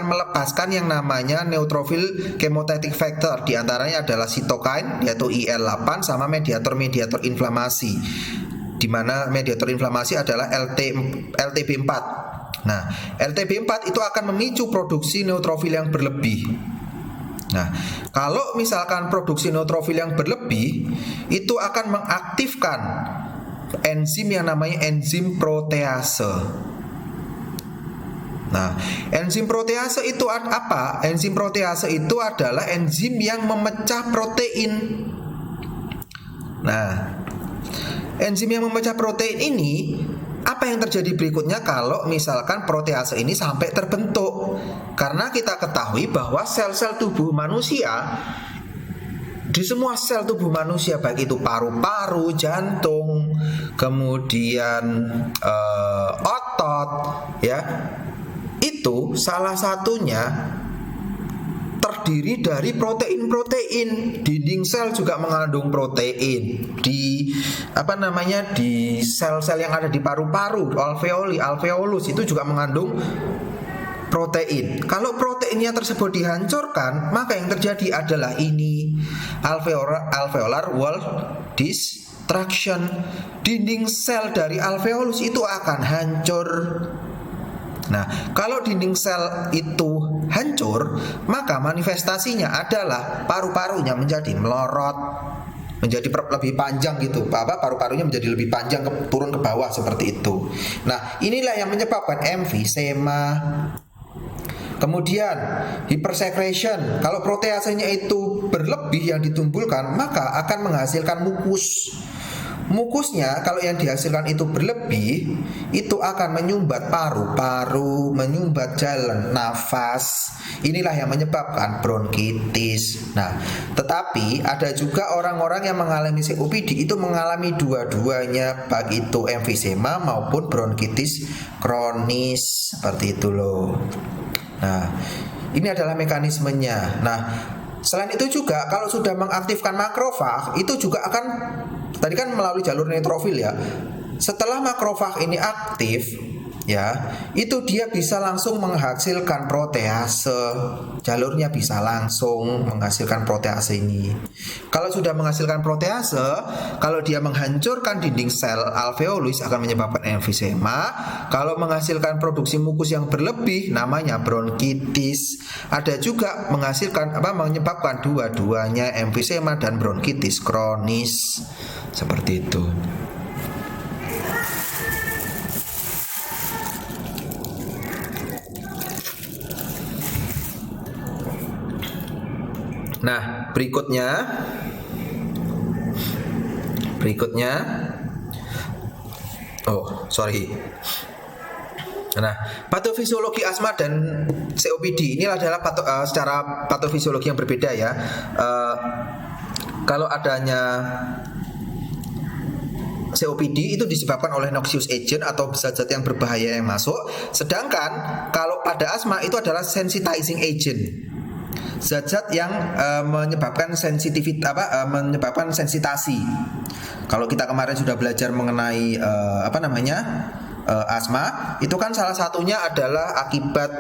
melepaskan yang namanya neutrophil chemotatic factor, di antaranya adalah sitokain yaitu IL-8 sama mediator inflamasi, di mana mediator inflamasi adalah LTB4. Nah, LTB4 itu akan memicu produksi neutrofil yang berlebih. Nah, kalau misalkan produksi neutrofil yang berlebih itu akan mengaktifkan enzim yang namanya enzim protease. Nah, enzim protease itu apa? Enzim protease itu adalah enzim yang memecah protein. Nah, enzim yang memecah protein ini, apa yang terjadi berikutnya kalau misalkan protease ini sampai terbentuk? Karena kita ketahui bahwa sel-sel tubuh manusia, di semua sel tubuh manusia, baik itu paru-paru, jantung, kemudian otot, ya, itu salah satunya terdiri dari protein-protein. Dinding sel juga mengandung protein. Di sel-sel yang ada di paru-paru, alveolus itu juga mengandung protein. Kalau proteinnya tersebut dihancurkan, maka yang terjadi adalah ini, alveolar wall destruction. Dinding sel dari alveolus itu akan hancur. Nah, kalau dinding sel itu hancur, maka manifestasinya adalah paru-parunya menjadi melorot, menjadi lebih panjang gitu. Paru-parunya menjadi lebih panjang turun ke bawah seperti itu. Nah, inilah yang menyebabkan emfisema. Kemudian hypersecretion. Kalau proteasenya itu berlebih yang ditumbulkan, maka akan menghasilkan mukus. mukusnya kalau yang dihasilkan itu berlebih, itu akan menyumbat paru-paru, menyumbat jalan nafas. Inilah yang menyebabkan bronkitis. Nah, tetapi ada juga orang-orang yang mengalami COPD itu mengalami dua-duanya, baik itu emfisema maupun bronkitis kronis, seperti itu loh. Nah, ini adalah mekanismenya. Nah, selain itu juga kalau sudah mengaktifkan makrofag itu juga akan, tadi kan melalui jalur neutrofil ya. Setelah makrofag ini aktif ya, itu dia bisa langsung menghasilkan protease. Jalurnya bisa langsung menghasilkan protease ini. Kalau sudah menghasilkan protease, kalau dia menghancurkan dinding sel alveolus akan menyebabkan emfisema. Kalau menghasilkan produksi mukus yang berlebih namanya bronkitis. Ada juga menyebabkan dua-duanya, emfisema dan bronkitis kronis. Seperti itu. Nah, berikutnya Nah, patofisiologi asma dan COPD ini adalah secara patofisiologi yang berbeda ya. Kalau adanya COPD itu disebabkan oleh noxious agent atau zat-zat yang berbahaya yang masuk. Sedangkan kalau pada asma itu adalah sensitizing agent, zat-zat yang menyebabkan menyebabkan sensitasi. Kalau kita kemarin sudah belajar mengenai asma, itu kan salah satunya adalah akibat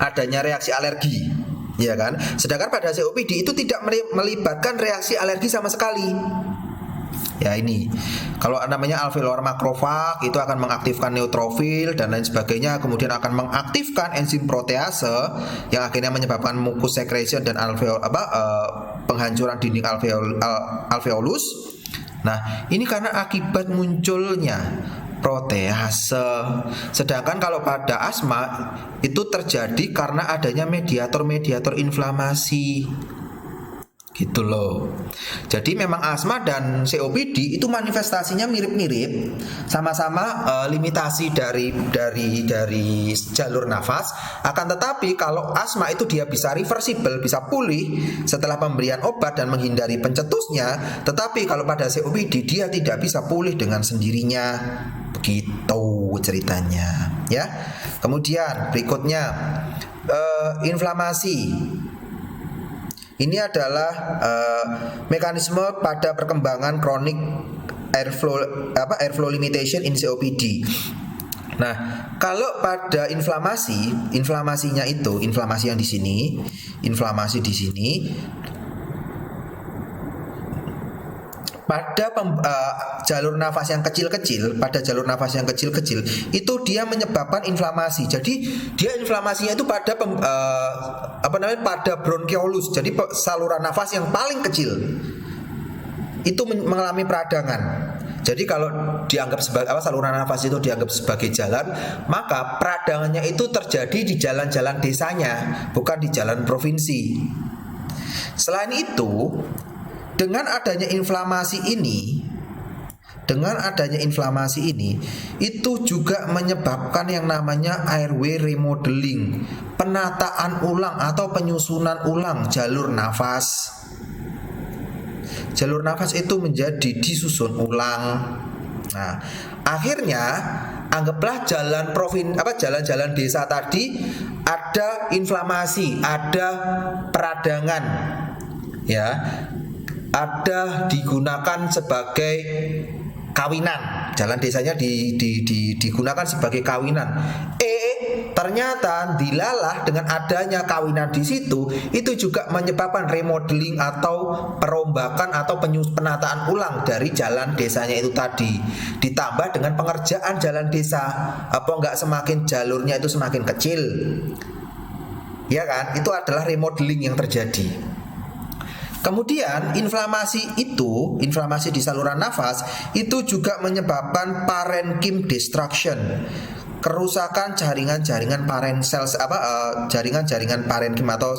adanya reaksi alergi, ya kan? Sedangkan pada COPD itu tidak melibatkan reaksi alergi sama sekali. Ya ini, kalau namanya alveolar makrofag itu akan mengaktifkan neutrofil dan lain sebagainya, kemudian akan mengaktifkan enzim protease yang akhirnya menyebabkan mucus secretion dan penghancuran dinding alveolus. Nah, ini karena akibat munculnya protease. Sedangkan kalau pada asma itu terjadi karena adanya mediator-mediator inflamasi. Gitu loh. Jadi memang asma dan COPD itu manifestasinya mirip-mirip, sama-sama limitasi dari jalur nafas. Akan tetapi kalau asma itu dia bisa reversible, bisa pulih setelah pemberian obat dan menghindari pencetusnya. Tetapi kalau pada COPD dia tidak bisa pulih dengan sendirinya. Begitu ceritanya, ya. Kemudian berikutnya inflamasi. Ini adalah mekanisme pada perkembangan chronic airflow limitation in COPD. Nah, kalau pada inflamasinya itu, inflamasi yang di sini, pada jalur nafas yang kecil-kecil, itu dia menyebabkan inflamasi. Jadi dia inflamasinya itu pada pada bronchiolus. Jadi saluran nafas yang paling kecil itu mengalami peradangan. Jadi kalau dianggap sebagai saluran nafas itu dianggap sebagai jalan, maka peradangannya itu terjadi di jalan-jalan desanya, bukan di jalan provinsi. Selain itu, dengan adanya inflamasi ini, itu juga menyebabkan yang namanya airway remodeling, penataan ulang atau penyusunan ulang jalur nafas. Jalur nafas itu menjadi disusun ulang. Nah, akhirnya anggaplah jalan-jalan desa tadi ada inflamasi, ada peradangan, ya. Ada digunakan sebagai kawinan, jalan desanya digunakan sebagai kawinan. Ternyata dilalah dengan adanya kawinan di situ, itu juga menyebabkan remodeling atau perombakan atau penataan ulang dari jalan desanya itu tadi. Ditambah dengan pengerjaan jalan desa, apa enggak semakin jalurnya itu semakin kecil, ya kan? Itu adalah remodeling yang terjadi. Kemudian inflamasi di saluran nafas itu juga menyebabkan parenchyma destruction, kerusakan jaringan-jaringan jaringan-jaringan parenchyma atau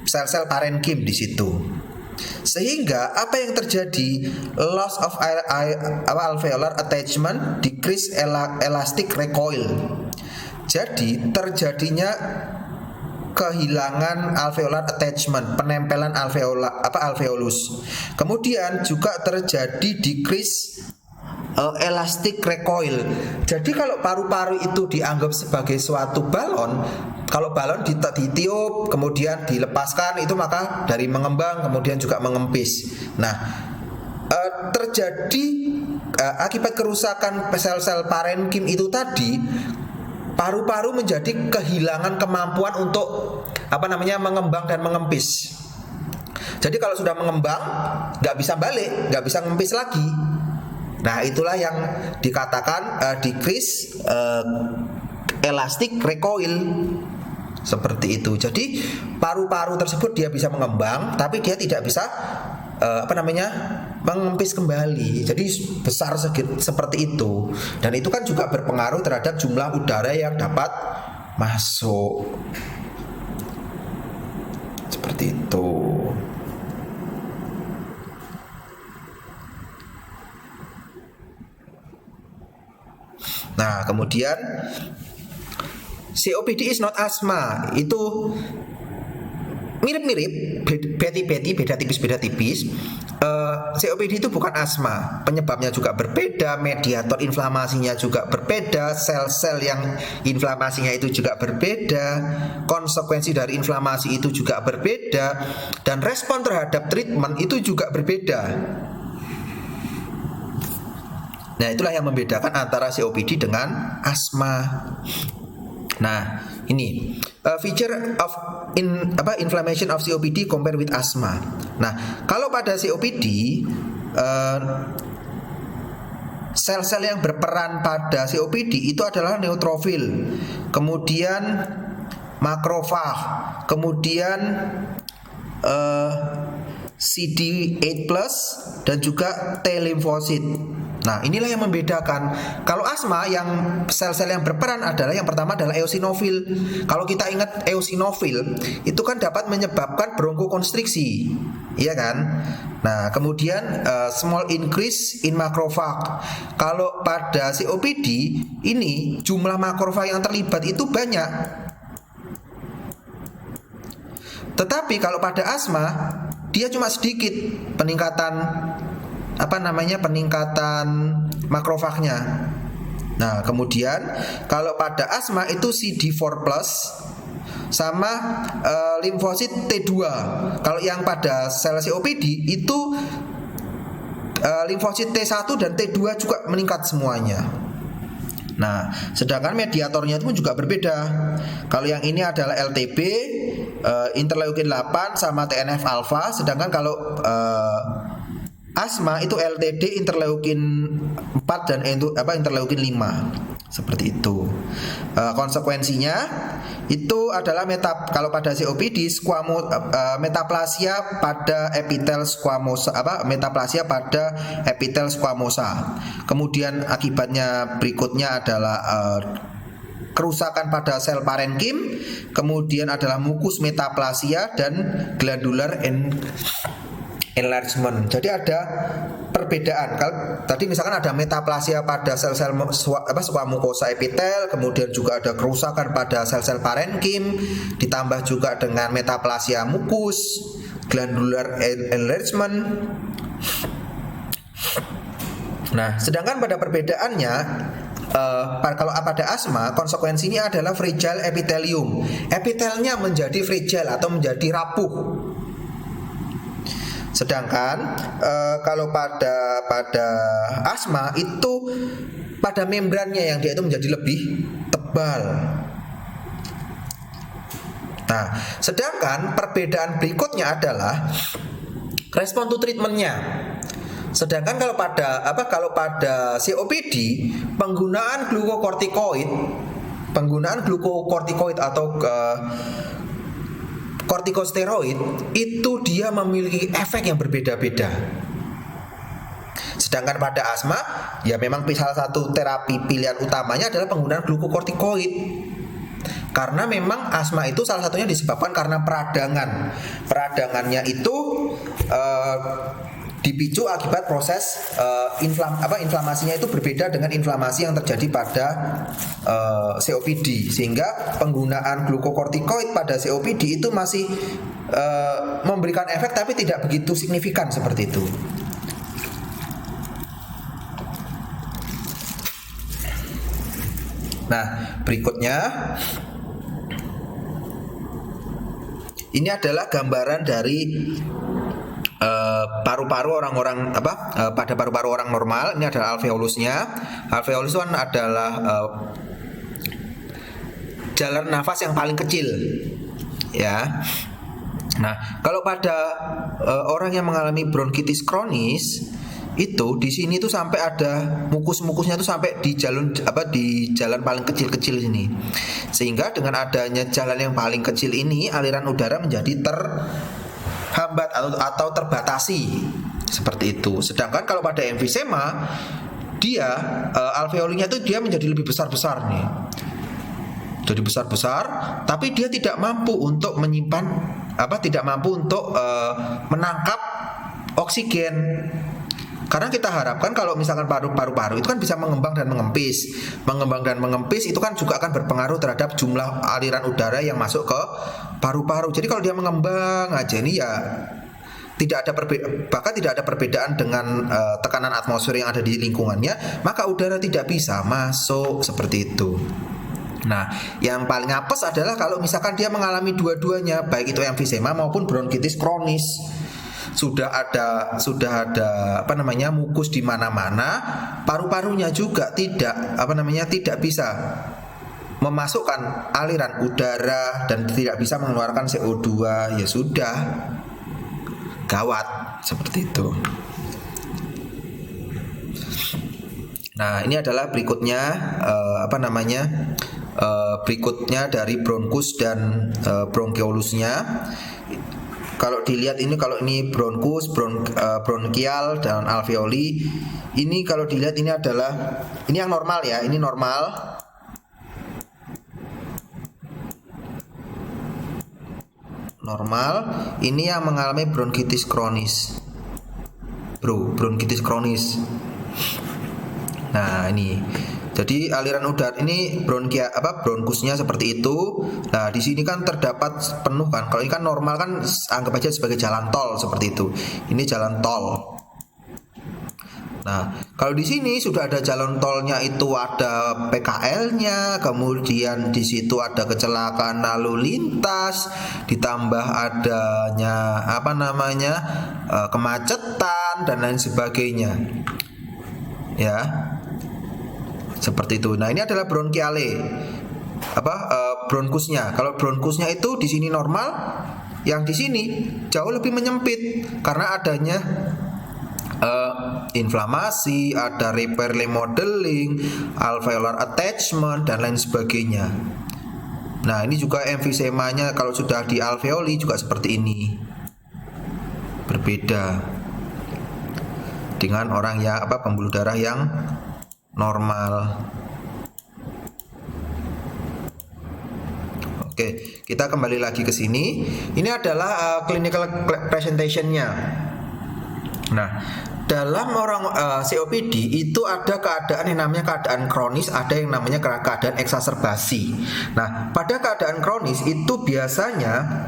sel-sel parenchyma di situ. Sehingga apa yang terjadi? Loss of alveolar attachment, decrease elastic recoil. Jadi terjadinya kehilangan alveolar attachment, penempelan alveolus. Kemudian juga terjadi decrease elastic recoil. Jadi kalau paru-paru itu dianggap sebagai suatu balon, kalau balon ditiup kemudian dilepaskan, itu maka dari mengembang kemudian juga mengempis. Nah, terjadi akibat kerusakan sel-sel parenkim itu tadi, paru-paru menjadi kehilangan kemampuan untuk mengembang dan mengempis. Jadi kalau sudah mengembang nggak bisa balik, nggak bisa ngempis lagi. Nah, itulah yang dikatakan decrease elastic recoil, seperti itu. Jadi paru-paru tersebut dia bisa mengembang, tapi dia tidak bisa mengempis kembali. Jadi besar seperti itu. Dan itu kan juga berpengaruh terhadap jumlah udara yang dapat masuk. Seperti itu. Nah, kemudian COPD is not asthma. Itu mirip-mirip, beda tipis. COPD itu bukan asma. Penyebabnya juga berbeda, mediator inflamasinya juga berbeda, sel-sel yang inflamasinya itu juga berbeda, konsekuensi dari inflamasi itu juga berbeda, dan respon terhadap treatment itu juga berbeda. Nah, itulah yang membedakan antara COPD dengan asma. Nah, ini feature of inflammation of COPD compared with asthma. Nah, kalau pada COPD sel-sel yang berperan pada COPD itu adalah neutrofil, kemudian makrofag, kemudian CD8+ dan juga T limfosit. Nah, inilah yang membedakan. Kalau asma, yang sel-sel yang berperan adalah yang pertama adalah eosinofil. Kalau kita ingat eosinofil, itu kan dapat menyebabkan bronkokonstriksi, iya kan? Nah, kemudian small increase in macrophage. Kalau pada COPD ini jumlah makrofag yang terlibat itu banyak. Tetapi kalau pada asma dia cuma sedikit peningkatan makrofagnya. Nah, kemudian kalau pada asma itu CD4+ sama limfosit T2. Kalau yang pada sel COPD itu limfosit T1 dan T2 juga meningkat semuanya. Nah, sedangkan mediatornya itu juga berbeda. Kalau yang ini adalah LTB, interleukin 8 sama TNF alfa, sedangkan kalau asma itu LTD, interleukin 4 dan interleukin 5. Seperti itu. Konsekuensinya itu adalah kalau pada COPD metaplasia pada epitel squamosa, metaplasia pada epitel squamosa. Kemudian akibatnya berikutnya adalah kerusakan pada sel parenkim, kemudian adalah mukus metaplasia dan glandular enlargement. Jadi ada perbedaan. Kalau tadi misalkan ada metaplasia pada sel-sel squamucosa epitel, kemudian juga ada kerusakan pada sel-sel parenkim, ditambah juga dengan metaplasia mukus, glandular enlargement. Nah, sedangkan pada perbedaannya kalau pada asma, konsekuensinya adalah fragile epithelium. Epitelnya menjadi fragile atau menjadi rapuh. Sedangkan kalau pada asma itu pada membrannya yang dia itu menjadi lebih tebal. Nah, sedangkan perbedaan berikutnya adalah respon to treatmentnya. Sedangkan kalau pada COPD penggunaan glukokortikoid atau kortikosteroid itu dia memiliki efek yang berbeda-beda. Sedangkan pada asma ya memang salah satu terapi pilihan utamanya adalah penggunaan glukokortikoid. Karena memang asma itu salah satunya disebabkan karena peradangan. Peradangannya itu eh, dipicu akibat proses inflamasinya itu berbeda dengan inflamasi yang terjadi pada COPD, sehingga penggunaan glukokortikoid pada COPD itu masih memberikan efek tapi tidak begitu signifikan seperti itu. Nah, berikutnya ini adalah gambaran dari paru-paru orang-orang pada paru-paru orang normal. Ini adalah alveolusnya. Alveolus kan adalah jalan nafas yang paling kecil, ya. Nah, kalau pada orang yang mengalami bronkitis kronis itu di sini tuh sampai ada mukus-mukusnya tuh sampai di jalan paling kecil-kecil sini. Sehingga dengan adanya jalan yang paling kecil ini, aliran udara menjadi terhambat atau terbatasi seperti itu. Sedangkan kalau pada emfisema, dia alveolinya itu dia menjadi lebih besar-besar nih. Jadi besar-besar, tapi dia tidak mampu untuk menyimpan tidak mampu untuk menangkap oksigen. Karena kita harapkan kalau misalkan paru-paru itu kan bisa mengembang dan mengempis. Mengembang dan mengempis itu kan juga akan berpengaruh terhadap jumlah aliran udara yang masuk ke paru-paru. Jadi kalau dia mengembang aja ini ya bahkan tidak ada perbedaan dengan tekanan atmosfer yang ada di lingkungannya, maka udara tidak bisa masuk seperti itu. Nah, yang paling apes adalah kalau misalkan dia mengalami dua-duanya, baik itu emfisema maupun bronkitis kronis. Sudah ada mukus di mana-mana, paru-parunya juga tidak bisa memasukkan aliran udara dan tidak bisa mengeluarkan CO2, ya sudah gawat seperti itu. Nah, ini adalah berikutnya berikutnya dari bronkus dan bronchiolusnya. Kalau dilihat ini, kalau ini bronkus, bronkial dan alveoli, ini kalau dilihat ini yang normal ya, ini normal. Normal, ini yang mengalami bronkitis kronis. Bronkitis kronis. Nah, ini. Jadi aliran udara ini bronkusnya seperti itu. Nah, di sini kan terdapat penuh kan. Kalau ini kan normal kan anggap aja sebagai jalan tol seperti itu. Ini jalan tol. Nah, kalau di sini sudah ada jalan tolnya, itu ada PKL-nya, kemudian di situ ada kecelakaan lalu lintas, ditambah adanya kemacetan dan lain sebagainya. Ya. Seperti itu. Nah, ini adalah bronkiale. Bronkusnya. Kalau bronkusnya itu di sini normal, yang di sini jauh lebih menyempit karena adanya inflamasi, ada repair remodeling, alveolar attachment dan lain sebagainya. Nah, ini juga emfisemanya kalau sudah di alveoli juga seperti ini. Berbeda dengan orang yang pembuluh darah yang normal. Oke, kita kembali lagi ke sini. Ini adalah clinical presentation-nya. Nah, dalam orang COPD itu ada keadaan yang namanya keadaan kronis, ada yang namanya keadaan eksaserbasi. Nah, pada keadaan kronis itu biasanya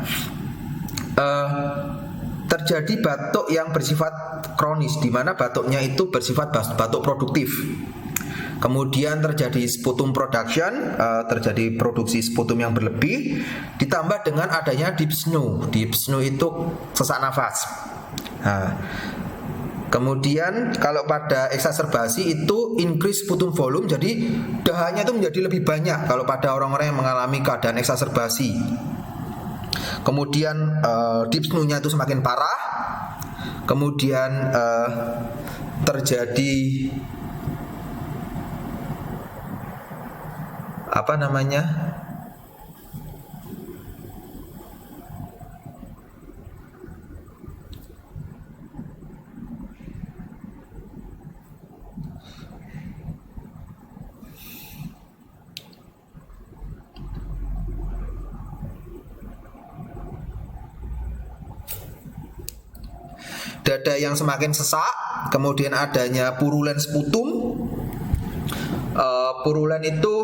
terjadi batuk yang bersifat kronis, di mana batuknya itu bersifat batuk produktif. Kemudian terjadi sputum production, terjadi produksi sputum yang berlebih, ditambah dengan adanya dyspnea. Dyspnea itu sesak nafas. Nah, kemudian kalau pada eksaserbasi itu increase sputum volume, jadi dahanya itu menjadi lebih banyak kalau pada orang-orang yang mengalami keadaan eksaserbasi. Kemudian dyspnea-nya itu semakin parah. Kemudian terjadi dada yang semakin sesak, kemudian adanya purulen sputum. Purulen itu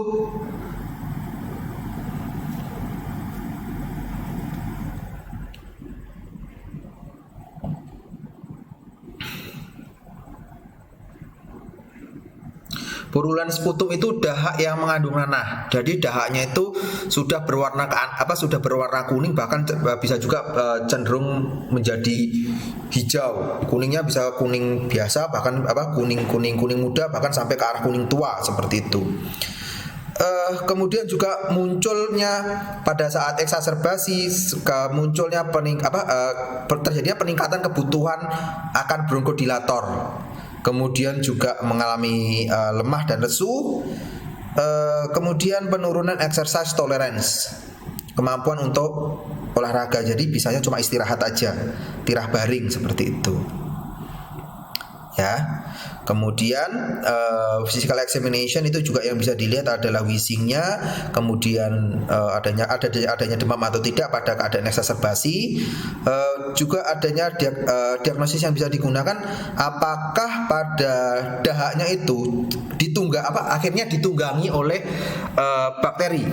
purulen sputum itu dahak yang mengandung nanah. Jadi dahaknya itu sudah berwarna sudah berwarna kuning, bahkan bisa juga cenderung menjadi hijau. Kuningnya bisa kuning biasa, bahkan kuning muda, bahkan sampai ke arah kuning tua seperti itu. Kemudian juga munculnya pada saat eksaserbasi, terjadinya peningkatan kebutuhan akan bronkodilator. Kemudian juga mengalami lemah dan lesu. Kemudian penurunan exercise tolerance, kemampuan untuk olahraga. Jadi bisanya cuma istirahat aja, tirah baring seperti itu. Ya. Kemudian physical examination itu juga yang bisa dilihat adalah wheezingnya, kemudian adanya demam atau tidak pada keadaan eksaserbasi. Juga adanya diagnosis yang bisa digunakan, apakah pada dahaknya itu akhirnya ditunggangi oleh bakteri.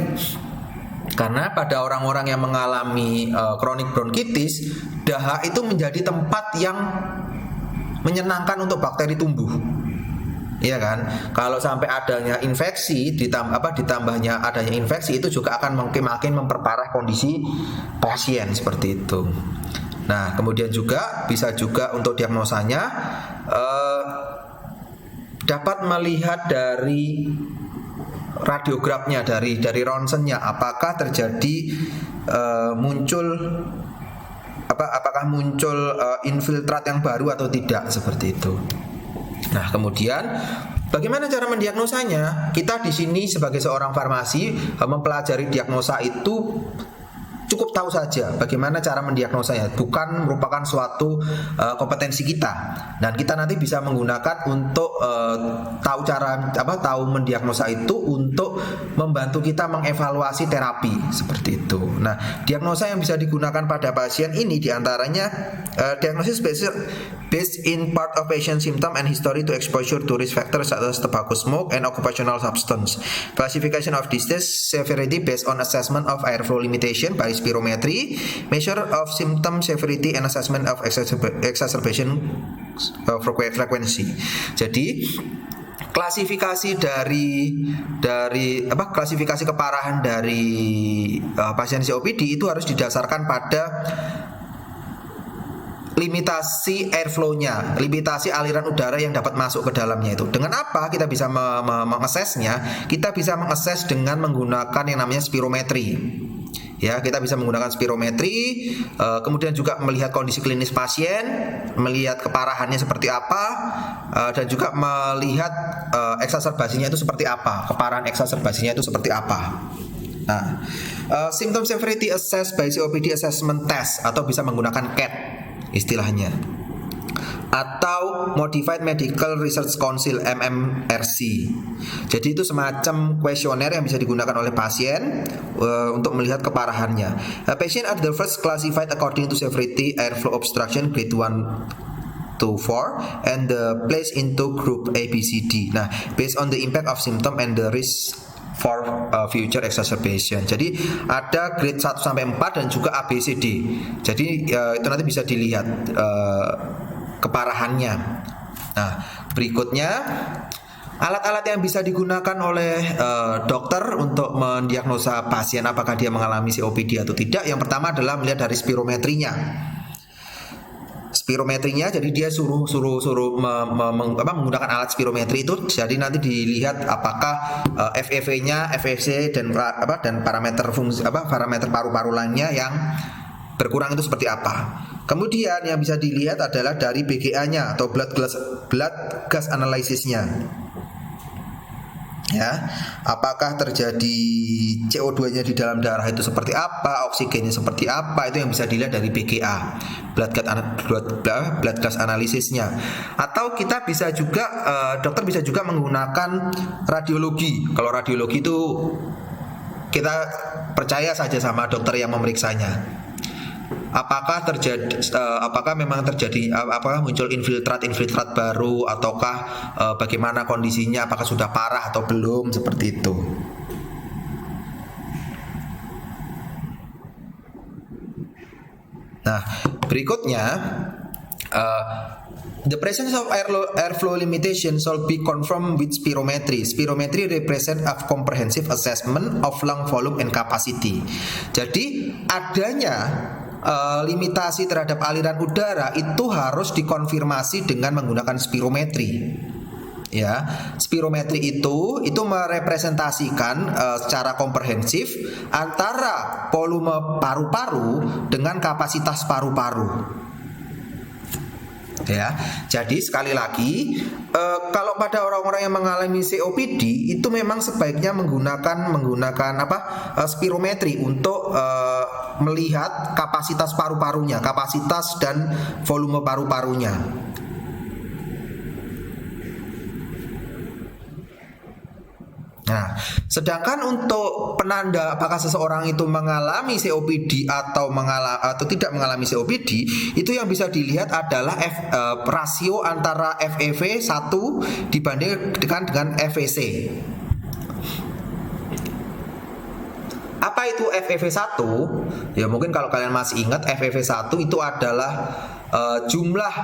Karena pada orang-orang yang mengalami chronic bronchitis, dahak itu menjadi tempat yang menyenangkan untuk bakteri tumbuh, iya kan? Kalau sampai adanya infeksi, ditambahnya adanya infeksi, itu juga akan makin memperparah kondisi pasien seperti itu. Nah, kemudian juga bisa juga untuk diagnosanya dapat melihat dari radiografnya, dari ronsennya, apakah terjadi apakah muncul infiltrat yang baru atau tidak, seperti itu. Nah, kemudian bagaimana cara mendiagnosanya? Kita di sini sebagai seorang farmasi mempelajari diagnosa itu cukup tahu saja bagaimana cara mendiagnosanya, bukan merupakan suatu kompetensi kita. Dan kita nanti bisa menggunakan untuk tahu mendiagnosa itu untuk membantu kita mengevaluasi terapi seperti itu. Nah, diagnosa yang bisa digunakan pada pasien ini diantaranya diagnosis based in part of patient symptom and history to exposure to risk factors such as tobacco smoke and occupational substance. Classification of disease severity based on assessment of airflow limitation by spirometry, measure of symptom severity and assessment of exacerbation frequency. Jadi klasifikasi klasifikasi keparahan dari pasien COPD itu harus didasarkan pada limitasi airflow-nya, limitasi aliran udara yang dapat masuk ke dalamnya itu. Dengan apa kita bisa mengaksesnya? Kita bisa mengakses dengan menggunakan yang namanya spirometri. Ya, kita bisa menggunakan spirometri, kemudian juga melihat kondisi klinis pasien, melihat keparahannya seperti apa, dan juga melihat eksaserbasinya itu seperti apa, keparahan eksaserbasinya itu seperti apa. Nah, symptom severity assessed by COPD assessment test, atau bisa menggunakan CAT istilahnya, atau Modified Medical Research Council MMRC. Jadi itu semacam kuesioner yang bisa digunakan oleh pasien untuk melihat keparahannya. Patient are the first classified according to severity airflow obstruction grade 1 to 4 and placed into group A, B, C, D. Nah, based on the impact of symptom and the risk for future exacerbation. Jadi ada grade 1 sampai 4 dan juga A, B, C, D. Jadi itu nanti bisa dilihat keparahannya. Nah, berikutnya alat-alat yang bisa digunakan oleh dokter untuk mendiagnosa pasien apakah dia mengalami COPD atau tidak. Yang pertama adalah melihat dari spirometrinya. Spirometrinya, jadi dia suruh menggunakan alat spirometri itu. Jadi nanti dilihat apakah FEV-nya, FEC dan parameter parameter paru-paru lainnya yang berkurang itu seperti apa. Kemudian yang bisa dilihat adalah dari BGA-nya atau blood gas analysis-nya. Ya, apakah terjadi CO2-nya di dalam darah itu seperti apa, oksigennya seperti apa, itu yang bisa dilihat dari BGA, blood gas analisisnya. Atau kita bisa juga dokter bisa juga menggunakan radiologi. Kalau radiologi itu kita percaya saja sama dokter yang memeriksanya. apakah memang terjadi, apakah muncul infiltrat baru, ataukah bagaimana kondisinya, apakah sudah parah atau belum, seperti itu. Nah, berikutnya the presence of airflow limitation shall be confirmed with spirometry. Spirometry represent a comprehensive assessment of lung volume and capacity. Jadi adanya limitasi terhadap aliran udara itu harus dikonfirmasi dengan menggunakan spirometri. Ya, spirometri itu merepresentasikan secara komprehensif antara volume paru-paru dengan kapasitas paru-paru. Ya, jadi sekali lagi kalau pada orang-orang yang mengalami COPD itu memang sebaiknya menggunakan spirometri untuk melihat kapasitas paru-parunya, kapasitas dan volume paru-parunya. Nah, sedangkan untuk penanda apakah seseorang itu mengalami COPD atau tidak mengalami COPD, itu yang bisa dilihat adalah rasio antara FEV1 dibandingkan dengan FVC. Apa itu FEV1? Ya mungkin kalau kalian masih ingat, FEV1 itu adalah jumlah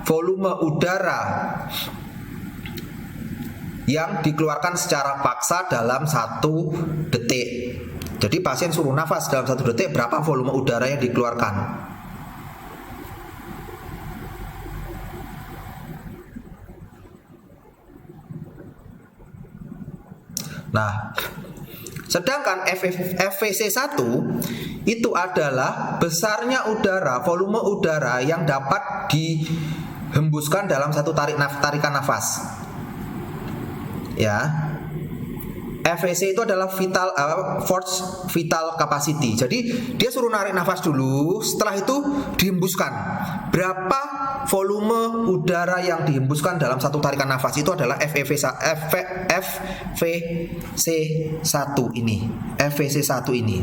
volume udara yang dikeluarkan secara paksa dalam 1 detik. Jadi pasien suruh nafas dalam 1 detik, berapa volume udara yang dikeluarkan. Nah, sedangkan FVC1 itu adalah besarnya udara, volume udara yang dapat dihembuskan dalam satu tarikan nafas. Ya, FVC itu adalah force vital capacity. Jadi dia suruh narik nafas dulu, setelah itu dihembuskan. Berapa volume udara yang dihembuskan dalam satu tarikan nafas itu adalah FVC1 ini. FVC1 ini.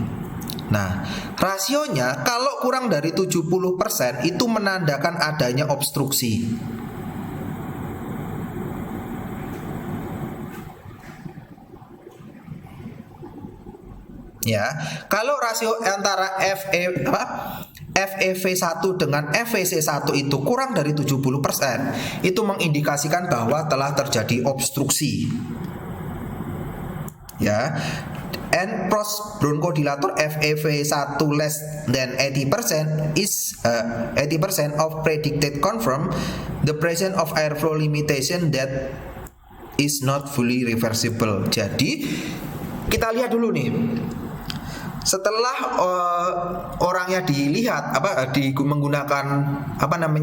Nah, rasionya kalau kurang dari 70% itu menandakan adanya obstruksi. Ya, kalau rasio antara FEV1 dengan FVC1 itu kurang dari 70%, itu mengindikasikan bahwa telah terjadi obstruksi. Ya, and post bronchodilator FEV1 less than 80% is 80% of predicted confirm the presence of airflow limitation that is not fully reversible. Jadi kita lihat dulu nih. Setelah orangnya dilihat menggunakan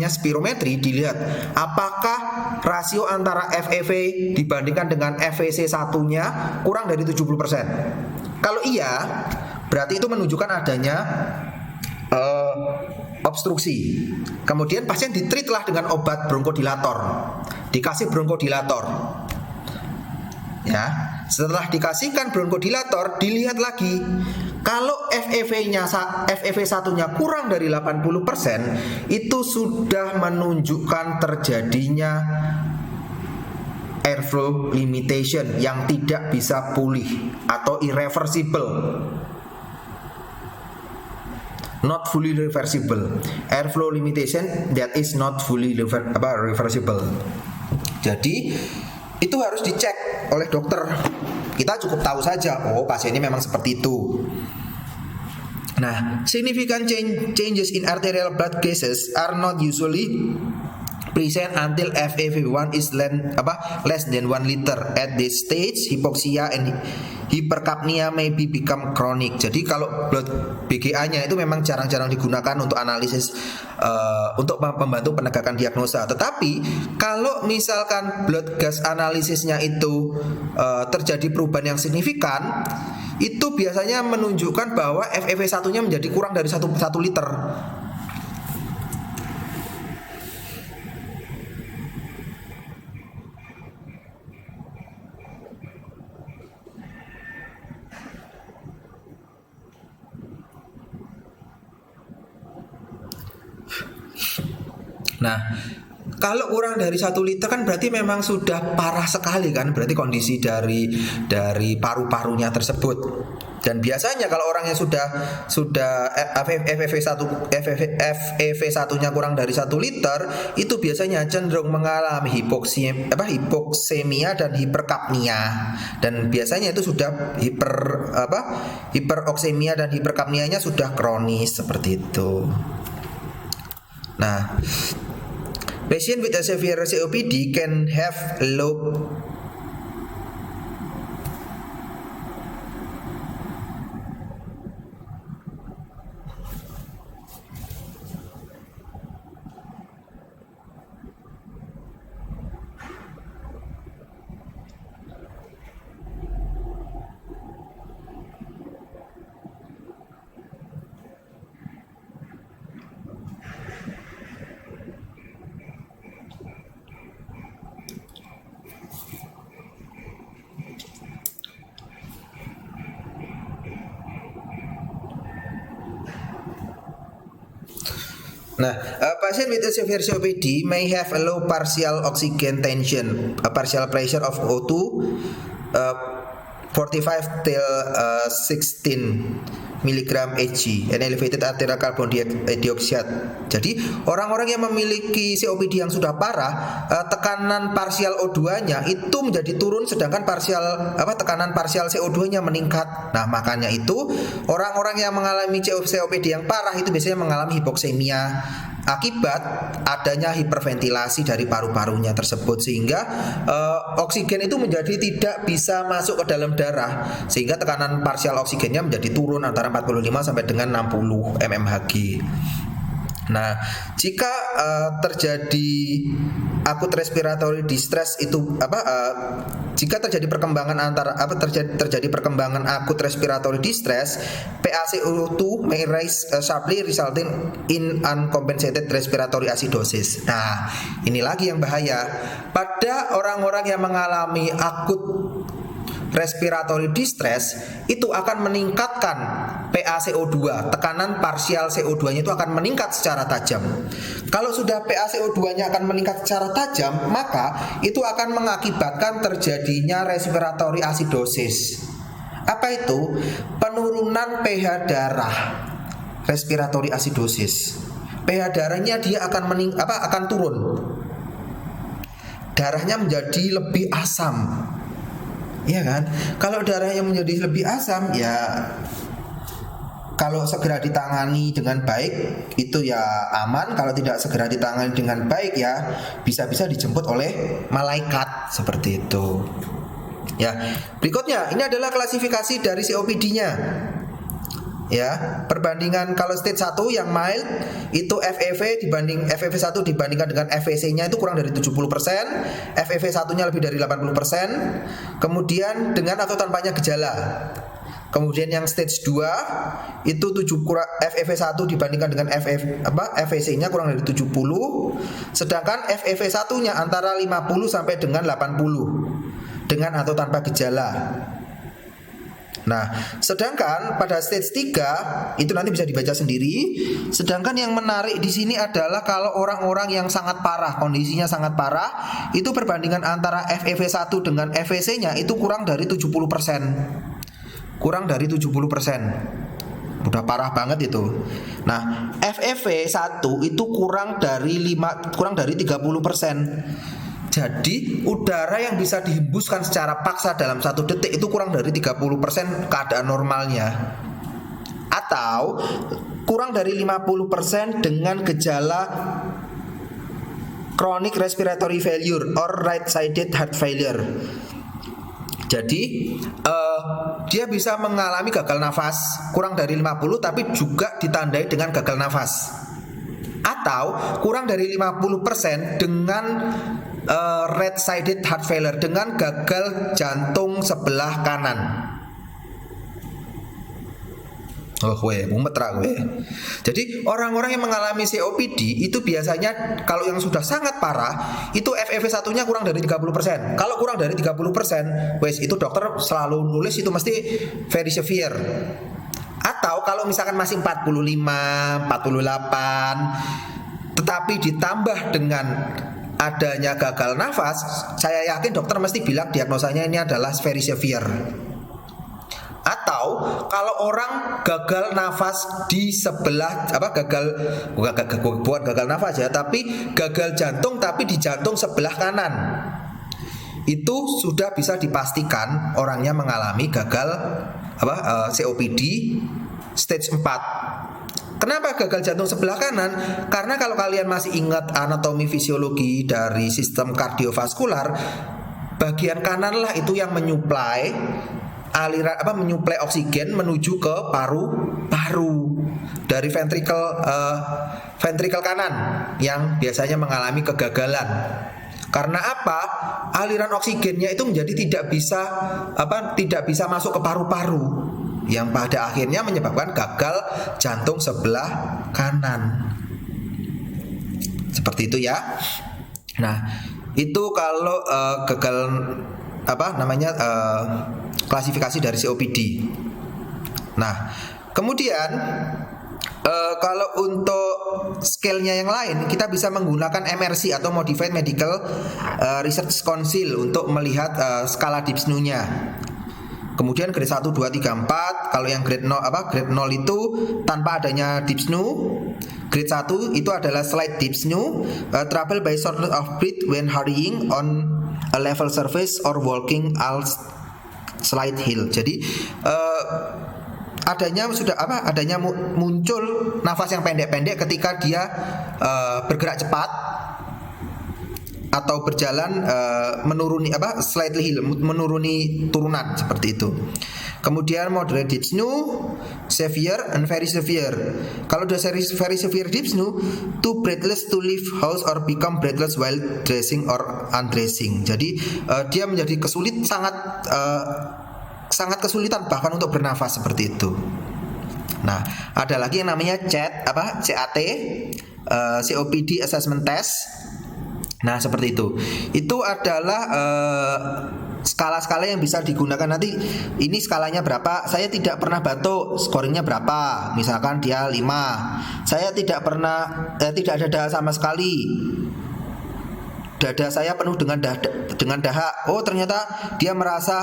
spirometri, dilihat apakah rasio antara FEV dibandingkan dengan FVC1-nya kurang dari 70%. Kalau iya, berarti itu menunjukkan adanya obstruksi. Kemudian pasien ditreatlah dengan obat bronkodilator, dikasih bronkodilator. Ya, setelah dikasihkan bronkodilator, dilihat lagi. Kalau FEV1-nya kurang dari 80%, itu sudah menunjukkan terjadinya airflow limitation yang tidak bisa pulih atau irreversible. Not fully reversible. Airflow limitation that is not fully reversible. Jadi itu harus dicek oleh dokter. Kita cukup tahu saja, oh pasiennya memang seperti itu. Nah, significant changes in arterial blood gases are not usually present until FEV1 is less than 1 liter. At this stage, hypoxia and hypercapnia may become chronic. Jadi kalau blood BGA-nya itu memang jarang-jarang digunakan untuk analisis untuk membantu penegakan diagnosa. Tetapi kalau misalkan blood gas analisisnya itu terjadi perubahan yang signifikan, itu biasanya menunjukkan bahwa FEV1-nya menjadi kurang dari 1 liter. Nah, kalau kurang dari 1 liter kan berarti memang sudah parah sekali kan, berarti kondisi dari paru-parunya tersebut. Dan biasanya kalau orang yang sudah FeV1-nya kurang dari 1 liter, itu biasanya cenderung mengalami hipoksemia dan hiperkapnia. Dan biasanya itu sudah hiperoksemia dan hiperkapnianya sudah kronis seperti itu. Nah, patient with a severe COPD can have low Nah, a patient with a severe COPD may have a low partial oxygen tension, a partial pressure of O2, 45 till 16 mg Hg, and elevated arterial carbon dioxide. Jadi orang-orang yang memiliki COPD yang sudah parah, tekanan parsial O2-nya itu menjadi turun, sedangkan tekanan parsial CO2-nya meningkat. Nah, makanya itu orang-orang yang mengalami COPD yang parah itu biasanya mengalami hipoksemia akibat adanya hiperventilasi dari paru-parunya tersebut, sehingga oksigen itu menjadi tidak bisa masuk ke dalam darah, sehingga tekanan parsial oksigennya menjadi turun antara 45 sampai dengan 60 mmHg. Nah, jika terjadi akut respiratory distress itu jika terjadi perkembangan terjadi perkembangan akut respiratory distress, PaCO2 may rise sharply resulting in uncompensated respiratory acidosis. Nah, ini lagi yang bahaya. Pada orang-orang yang mengalami akut respiratory distress itu akan meningkatkan PaCO2, tekanan parsial CO2-nya itu akan meningkat secara tajam. Kalau sudah PaCO2-nya akan meningkat secara tajam, maka itu akan mengakibatkan terjadinya respiratory acidosis. Apa itu? Penurunan pH darah. Respiratory acidosis. pH darahnya dia akan turun. Darahnya menjadi lebih asam. Iya kan? Kalau darahnya menjadi lebih asam, ya kalau segera ditangani dengan baik itu ya aman. Kalau tidak segera ditangani dengan baik, ya bisa-bisa dijemput oleh malaikat seperti itu. Ya, berikutnya ini adalah klasifikasi dari COPD-nya. Ya, perbandingan kalau stage 1 yang mild itu FEV1 dibandingkan dengan FVC-nya itu kurang dari 70%, FEV1-nya lebih dari 80%, kemudian dengan atau tanpanya gejala. Kemudian yang stage 2 itu FEV1 dibandingkan dengan FVC-nya kurang dari 70, sedangkan FEV1-nya antara 50 sampai dengan 80 dengan atau tanpa gejala. Nah, sedangkan pada stage 3 itu nanti bisa dibaca sendiri. Sedangkan yang menarik di sini adalah kalau orang-orang yang sangat parah, kondisinya sangat parah, itu perbandingan antara FEV1 dengan FVC-nya itu kurang dari 70%. Kurang dari 70%. Udah parah banget itu. Nah, FEV1 itu kurang dari 30%. Jadi udara yang bisa dihembuskan secara paksa dalam 1 detik itu kurang dari 30% keadaan normalnya. Atau kurang dari 50% dengan gejala chronic respiratory failure or right-sided heart failure. Jadi dia bisa mengalami gagal nafas kurang dari 50 tapi juga ditandai dengan gagal nafas. Atau kurang dari 50% dengan right-sided heart failure, dengan gagal jantung sebelah kanan. Mumet rak gue. Jadi orang-orang yang mengalami COPD itu biasanya kalau yang sudah sangat parah itu FEV1-nya kurang dari 30%. Kalau kurang dari 30%, itu dokter selalu nulis itu mesti very severe. Atau kalau misalkan masih 45, 48, tetapi ditambah dengan adanya gagal nafas, saya yakin dokter mesti bilang diagnosanya ini adalah very severe. Atau kalau orang gagal nafas di sebelah bukan gagal nafas ya, tapi gagal jantung tapi di jantung sebelah kanan, itu sudah bisa dipastikan orangnya mengalami gagal COPD stage 4. Kenapa gagal jantung sebelah kanan? Karena kalau kalian masih ingat anatomi fisiologi dari sistem kardiovaskular, bagian kanan lah itu yang menyuplai menyuplai oksigen menuju ke paru-paru dari ventrikel kanan yang biasanya mengalami kegagalan. Karena apa? Aliran oksigennya itu menjadi tidak bisa masuk ke paru-paru, yang pada akhirnya menyebabkan gagal jantung sebelah kanan. Seperti itu ya. Nah, itu kalau gagal klasifikasi dari COPD. Nah, kemudian kalau untuk scale-nya yang lain, kita bisa menggunakan MRC atau Modified Medical Research Council untuk melihat skala dyspnea-nya. Kemudian grade 1, 2, 3, 4. Kalau yang grade 0 itu tanpa adanya dyspnea. Grade 1 itu adalah slight dyspnea, trouble by shortness of breath when hurrying on a level surface or walking slight hill. Jadi adanya muncul nafas yang pendek-pendek ketika dia bergerak cepat atau berjalan menuruni slightly hill, menuruni turunan seperti itu. Kemudian moderate dyspnea, severe and very severe. Kalau udah very severe dyspnea, too breathless to leave house or become breathless while dressing or undressing. Jadi dia menjadi sangat kesulitan bahkan untuk bernafas seperti itu. Nah, ada lagi yang namanya CAT, COPD Assessment Test. Nah, seperti itu. Itu adalah skala-skala yang bisa digunakan. Nanti ini skalanya berapa? Saya tidak pernah batuk, scoringnya berapa? Misalkan dia 5. Saya tidak ada dahak sama sekali. Dada saya penuh dengan dahak. Oh, ternyata dia merasa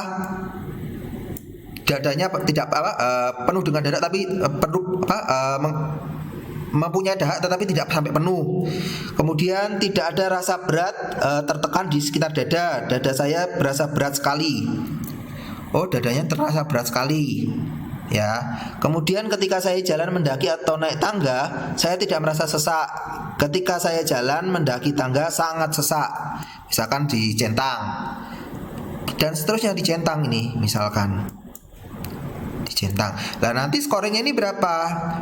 dadanya tidak penuh dengan dahak, tapi mempunyai dahak tetapi tidak sampai penuh. Kemudian tidak ada rasa berat tertekan di sekitar dada. Dada saya berasa berat sekali. Oh, dadanya terasa berat sekali. Ya. Kemudian ketika saya jalan mendaki atau naik tangga, saya tidak merasa sesak. Ketika saya jalan mendaki tangga sangat sesak. Misalkan dicentang. Dan seterusnya dicentang ini misalkan. Dicentang. Nah, nanti skornya ini berapa?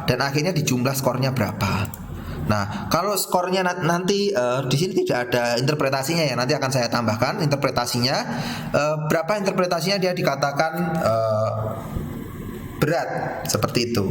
Dan akhirnya dijumlah skornya berapa? Nah, kalau skornya nanti di sini tidak ada interpretasinya ya. Nanti akan saya tambahkan interpretasinya. Berapa interpretasinya dia dikatakan berat seperti itu.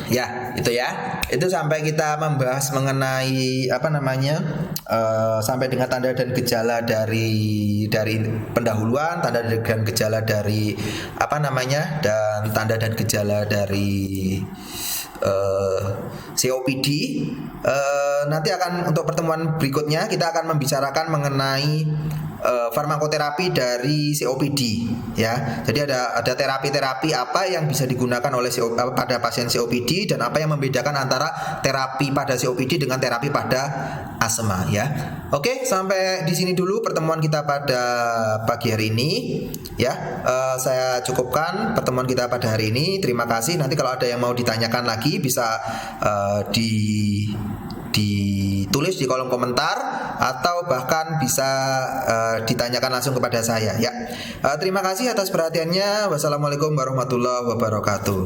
Ya, itu ya. Itu sampai kita membahas mengenai sampai dengan tanda dan gejala dari pendahuluan, tanda dan gejala dari dan tanda dan gejala dari COPD. Nanti akan untuk pertemuan berikutnya kita akan membicarakan mengenai farmakoterapi dari COPD ya. Jadi ada terapi-terapi apa yang bisa digunakan oleh pada pasien COPD dan apa yang membedakan antara terapi pada COPD dengan terapi pada asma ya. Oke, sampai di sini dulu pertemuan kita pada pagi hari ini ya. Saya cukupkan pertemuan kita pada hari ini. Terima kasih. Nanti kalau ada yang mau ditanyakan lagi bisa ditulis di kolom komentar atau bahkan bisa ditanyakan langsung kepada saya ya. Terima kasih atas perhatiannya. Wassalamualaikum warahmatullahi wabarakatuh.